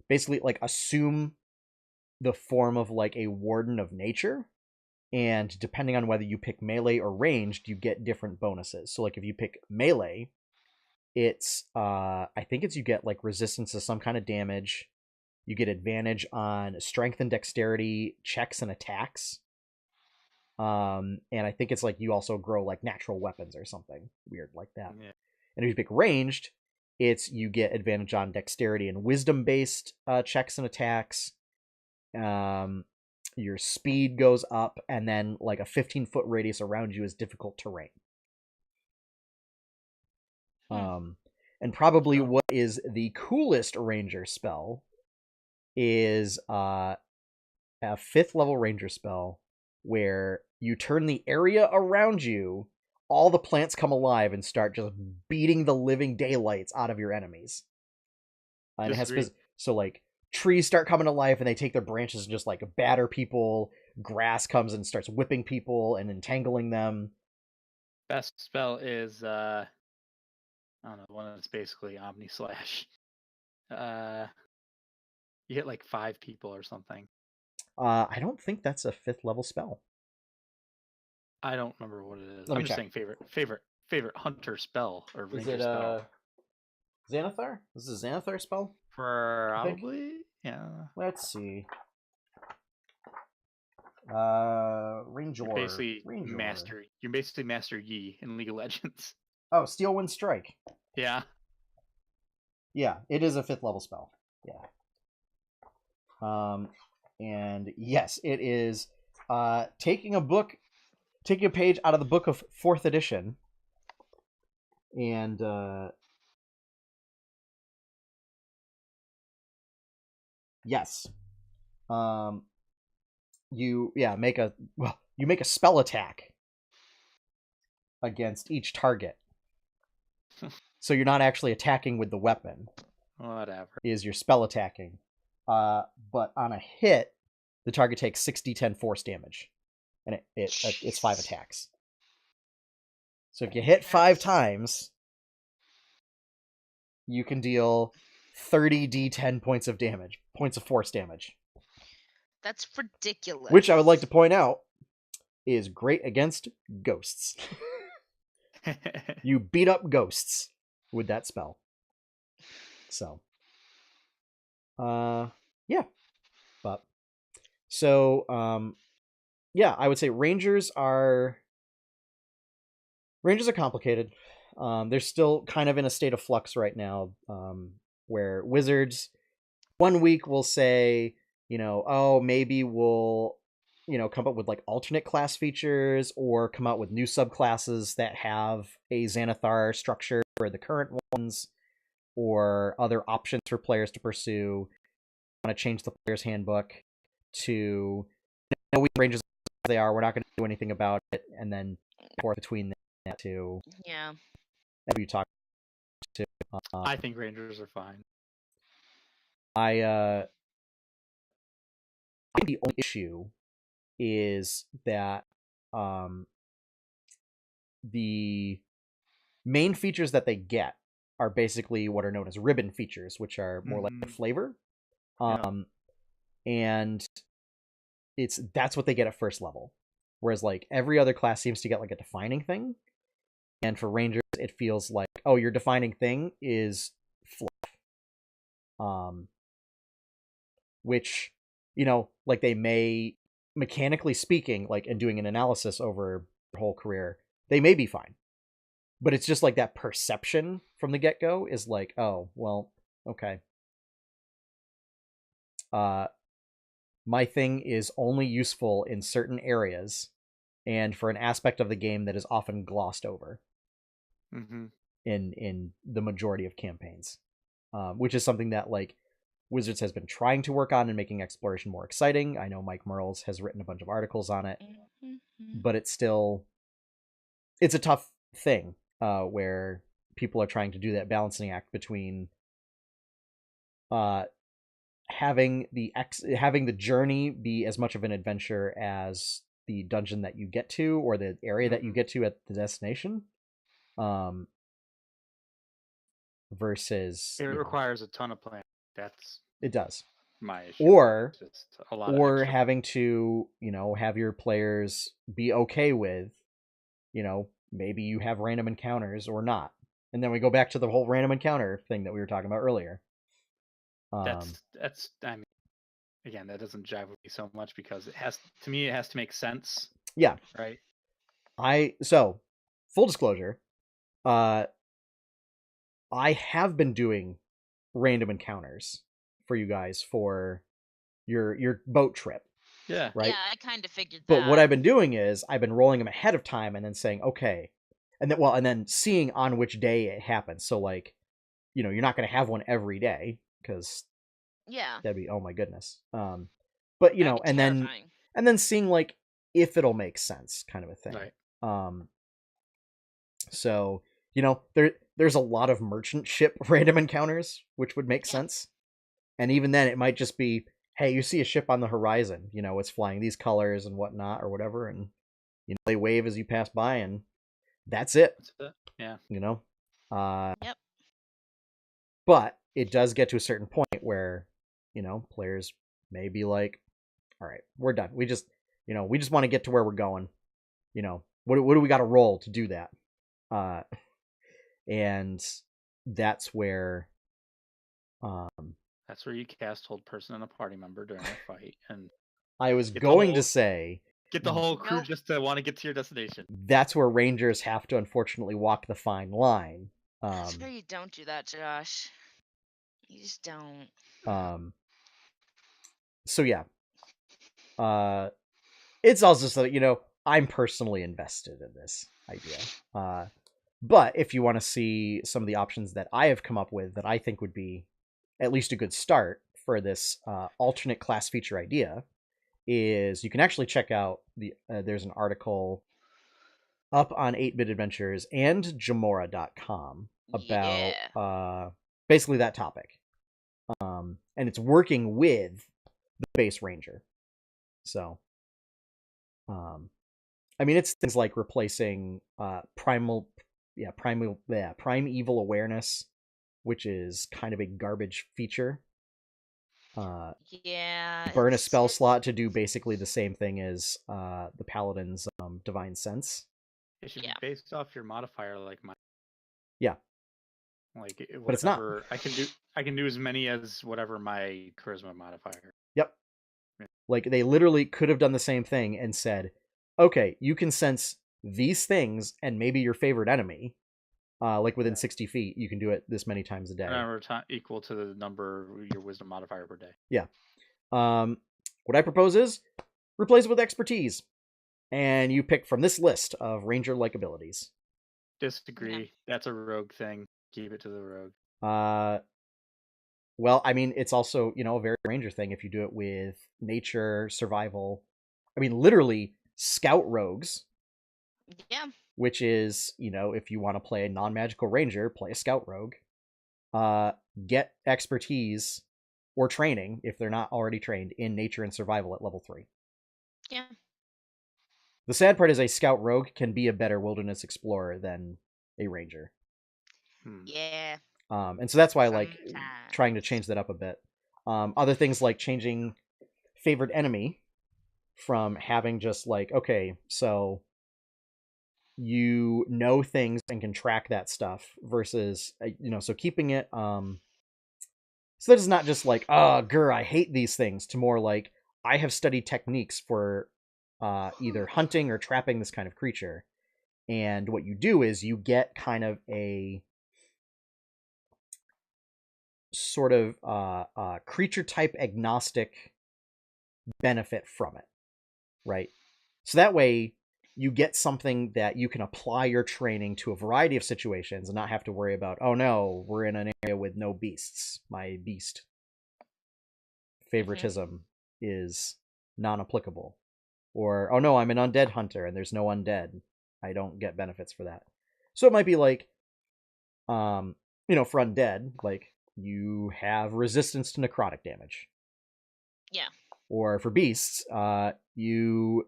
basically like assume the form of like a Warden of Nature. And depending on whether you pick melee or ranged, you get different bonuses. So like if you pick melee, it's I think it's you get like resistance to some kind of damage. You get advantage on strength and dexterity checks and attacks. And I think it's like you also grow like natural weapons or something weird like that. Yeah. And if you pick ranged, it's you get advantage on dexterity and wisdom based checks and attacks. Your speed goes up, and then like a 15-foot radius around you is difficult terrain. And probably what is the coolest ranger spell is a 5th level ranger spell where you turn the area around you, all the plants come alive and start just beating the living daylights out of your enemies. And it has so like trees start coming to life and they take their branches and just like batter people. Grass comes and starts whipping people and entangling them. Best spell is I don't know, one that's basically Omni Slash. You hit like 5 people or something. I don't think that's a 5th level spell. I don't remember what it is. I'm just saying favorite hunter spell or ranger spell. Xanathar? Is this a Xanathar spell? Probably. Yeah. Let's see. Ranger. You basically master Yi in League of Legends. Oh, Steel Wind Strike. Yeah. Yeah, it is a 5th level spell. Yeah. And yes, it is taking a page out of the book of 4th edition and yes. You make a spell attack against each target. So you're not actually attacking with the weapon. Whatever. Is your spell attacking. But on a hit, the target takes 6d10 force damage. And it's 5 attacks. So if you hit 5 times, you can deal 30d10 points of damage. Points of force damage. That's ridiculous. Which I would like to point out is great against ghosts. You beat up ghosts with that spell. So, yeah. But, so, I would say Rangers are complicated. They're still kind of in a state of flux right now, where Wizards, one week will say, maybe we'll, come up with like alternate class features or come out with new subclasses that have a Xanathar structure for the current ones or other options for players to pursue. Want to change the player's handbook to, we Rangers as they are, we're not going to do anything about it, and then forth between that two. Yeah. That you talk to. I think Rangers are fine. I think the only issue is that the main features that they get are basically what are known as ribbon features, which are more like flavor. And that's what they get at first level. Whereas like every other class seems to get like a defining thing. And for Rangers, it feels like, oh, your defining thing is fluff. Which, like they may, mechanically speaking, like, and doing an analysis over their whole career, they may be fine. But it's just like that perception from the get-go is like, oh, well, okay. My thing is only useful in certain areas and for an aspect of the game that is often glossed over in the majority of campaigns, which is something that like Wizards has been trying to work on and making exploration more exciting. I know Mike Merles has written a bunch of articles on it, but it's a tough thing where people are trying to do that balancing act between having the journey be as much of an adventure as the dungeon that you get to or the area that you get to at the destination, versus it requires a ton of planning. It does. My issue. Or just a lot of having to have your players be okay with maybe you have random encounters or not, and then we go back to the whole random encounter thing that we were talking about earlier. That's I mean, again, that doesn't jive with me so much because it has to make sense. Yeah. Right. So full disclosure, I have been doing random encounters for you guys for your boat trip. Yeah. Right. Yeah, I kind of figured that. But what I've been doing is I've been rolling them ahead of time and then saying, okay, and then seeing on which day it happens. So like, you're not going to have one every day because that'd be, oh my goodness. But and then seeing like if it'll make sense, kind of a thing. Right. So there's a lot of merchant ship random encounters which would make sense, and even then it might just be, hey, you see a ship on the horizon, it's flying these colors and whatnot or whatever, and they wave as you pass by, and that's it. Yeah. Yep. But it does get to a certain point where players may be like, all right, we're done. We just want to get to where we're going. What do we got to roll to do that? And that's where you cast hold person and a party member during a fight, and I was going to say get the whole crew just to want to get to your destination. That's where Rangers have to unfortunately walk the fine line. That's where you don't do that, Josh. You just don't. So yeah. It's also so that I'm personally invested in this idea. But if you want to see some of the options that I have come up with that I think would be at least a good start for this alternate class feature idea, is you can actually check out there's an article up on 8-Bit Adventures and Jamora.com about basically that topic. And it's working with the base Ranger. So I mean, it's things like replacing primeval awareness, which is kind of a garbage feature. Burn a spell slot to do basically the same thing as the Paladin's Divine Sense. It should be based off your modifier, like mine. Yeah. Like whatever, but it's not. I can do as many as whatever my charisma modifier. Yep. Yeah. Like they literally could have done the same thing and said, okay, you can sense these things and maybe your favorite enemy, like within 60 feet, you can do it this many times a day. Equal to the number of your wisdom modifier per day. Yeah. What I propose is replace it with expertise, and you pick from this list of ranger-like abilities. Disagree. Yeah. That's a rogue thing. Keep it to the rogue. Well, I mean, it's also, a very ranger thing if you do it with nature, survival. I mean, literally, scout rogues. Yeah. Which is, if you want to play a non-magical ranger, play a scout rogue. Get expertise or training, if they're not already trained, in nature and survival at level 3. Yeah. The sad part is a scout rogue can be a better wilderness explorer than a ranger. Yeah. And so that's why I like Sometimes. trying to change that up a bit. Other things like changing favorite enemy from having just like, okay, so you know things and can track that stuff versus, so keeping it, so that it's not just like, I hate these things, to more like, I have studied techniques for either hunting or trapping this kind of creature. And what you do is you get kind of a sort of creature type agnostic benefit from it, right? So that way you get something that you can apply your training to a variety of situations and not have to worry about, oh no, we're in an area with no beasts. My beast favoritism is non-applicable. Or, oh no, I'm an undead hunter and there's no undead. I don't get benefits for that. So it might be like, for undead, like, you have resistance to necrotic damage. Yeah. Or for beasts, you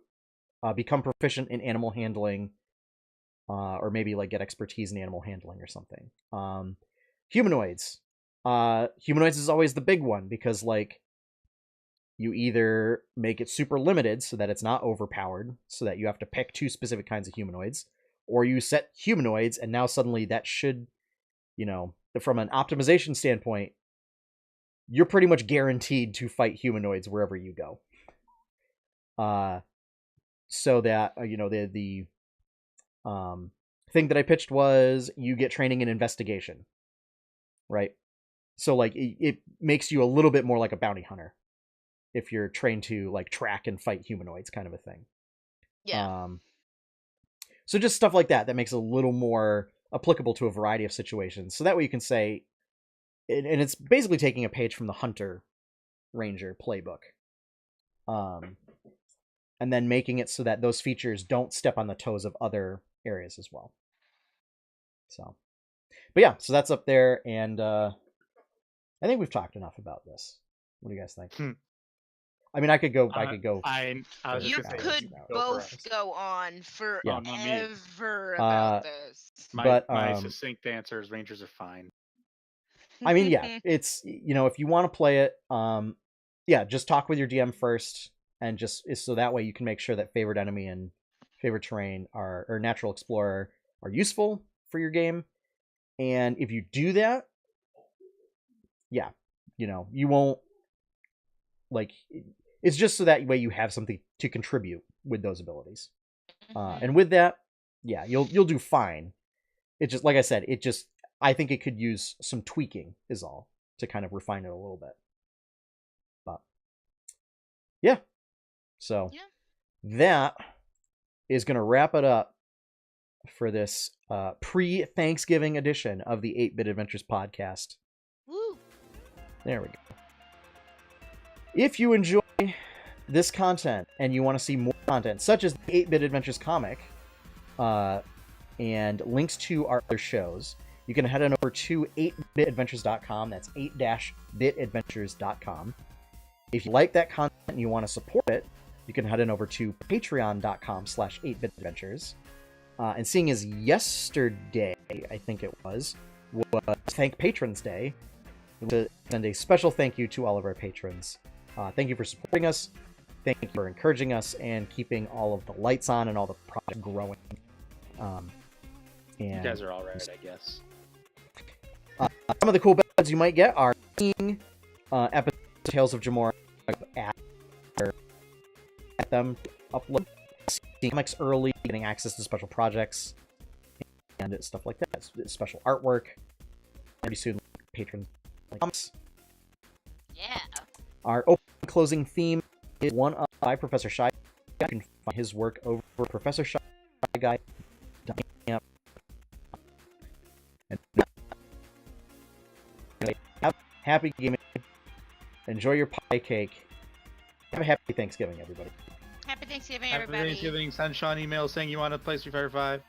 become proficient in animal handling, or maybe like get expertise in animal handling or something. Humanoids. Humanoids is always the big one because like you either make it super limited so that it's not overpowered, so that you have to pick 2 specific kinds of humanoids, or you set humanoids and now suddenly that should, from an optimization standpoint, you're pretty much guaranteed to fight humanoids wherever you go. So that, the thing that I pitched was you get training in investigation, right? So like it makes you a little bit more like a bounty hunter if you're trained to like track and fight humanoids, kind of a thing. Yeah. So just stuff like that makes it a little more applicable to a variety of situations. So that way you can say, and it's basically taking a page from the Hunter Ranger playbook. And then making it so that those features don't step on the toes of other areas as well. So, but yeah, so that's up there, and I think we've talked enough about this. What do you guys think? I mean, I could go. I was You just gonna say, could both go on forever about this. My succinct answer is Rangers are fine. I mean, yeah, it's, if you want to play it, just talk with your DM first, and just so that way you can make sure that favorite enemy and favorite terrain or natural explorer are useful for your game. And if you do that, yeah, you won't, like, it's just so that way you have something to contribute with those abilities. And with that, yeah, you'll do fine. It just, like I said, I think it could use some tweaking is all, to kind of refine it a little bit. But yeah. So that is going to wrap it up for this pre-Thanksgiving edition of the 8-Bit Adventures podcast. Woo. There we go. If you enjoy this content and you want to see more content, such as the 8-Bit Adventures comic, and links to our other shows, you can head on over to 8bitadventures.com. That's 8-bitadventures.com. If you like that content and you want to support it, you can head on over to patreon.com/8bitadventures. And seeing as yesterday, I think it was Thank Patrons Day, to send a special thank you to all of our patrons. Thank you for supporting us. Thank you for encouraging us and keeping all of the lights on and all the projects growing. And you guys are all right, I guess. Some of the cool benefits you might get are seeing episodes of Tales of Jamora at them, upload, seeing comics early, getting access to special projects, and stuff like that. Special artwork. Pretty soon, patrons comics. Yeah. Our open and closing theme is one of by Professor Shy Guy. You can find his work over Professor Shy Guy. And have happy gaming. Enjoy your pie cake. Have a happy Thanksgiving, everybody. Happy Thanksgiving, Happy everybody. Thanksgiving. Send Sean email saying you want to play Street Fighter 5.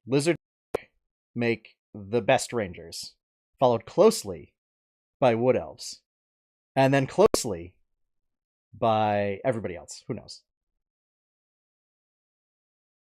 Lizard make the best rangers, followed closely by wood elves, and then closely by everybody else. Who knows?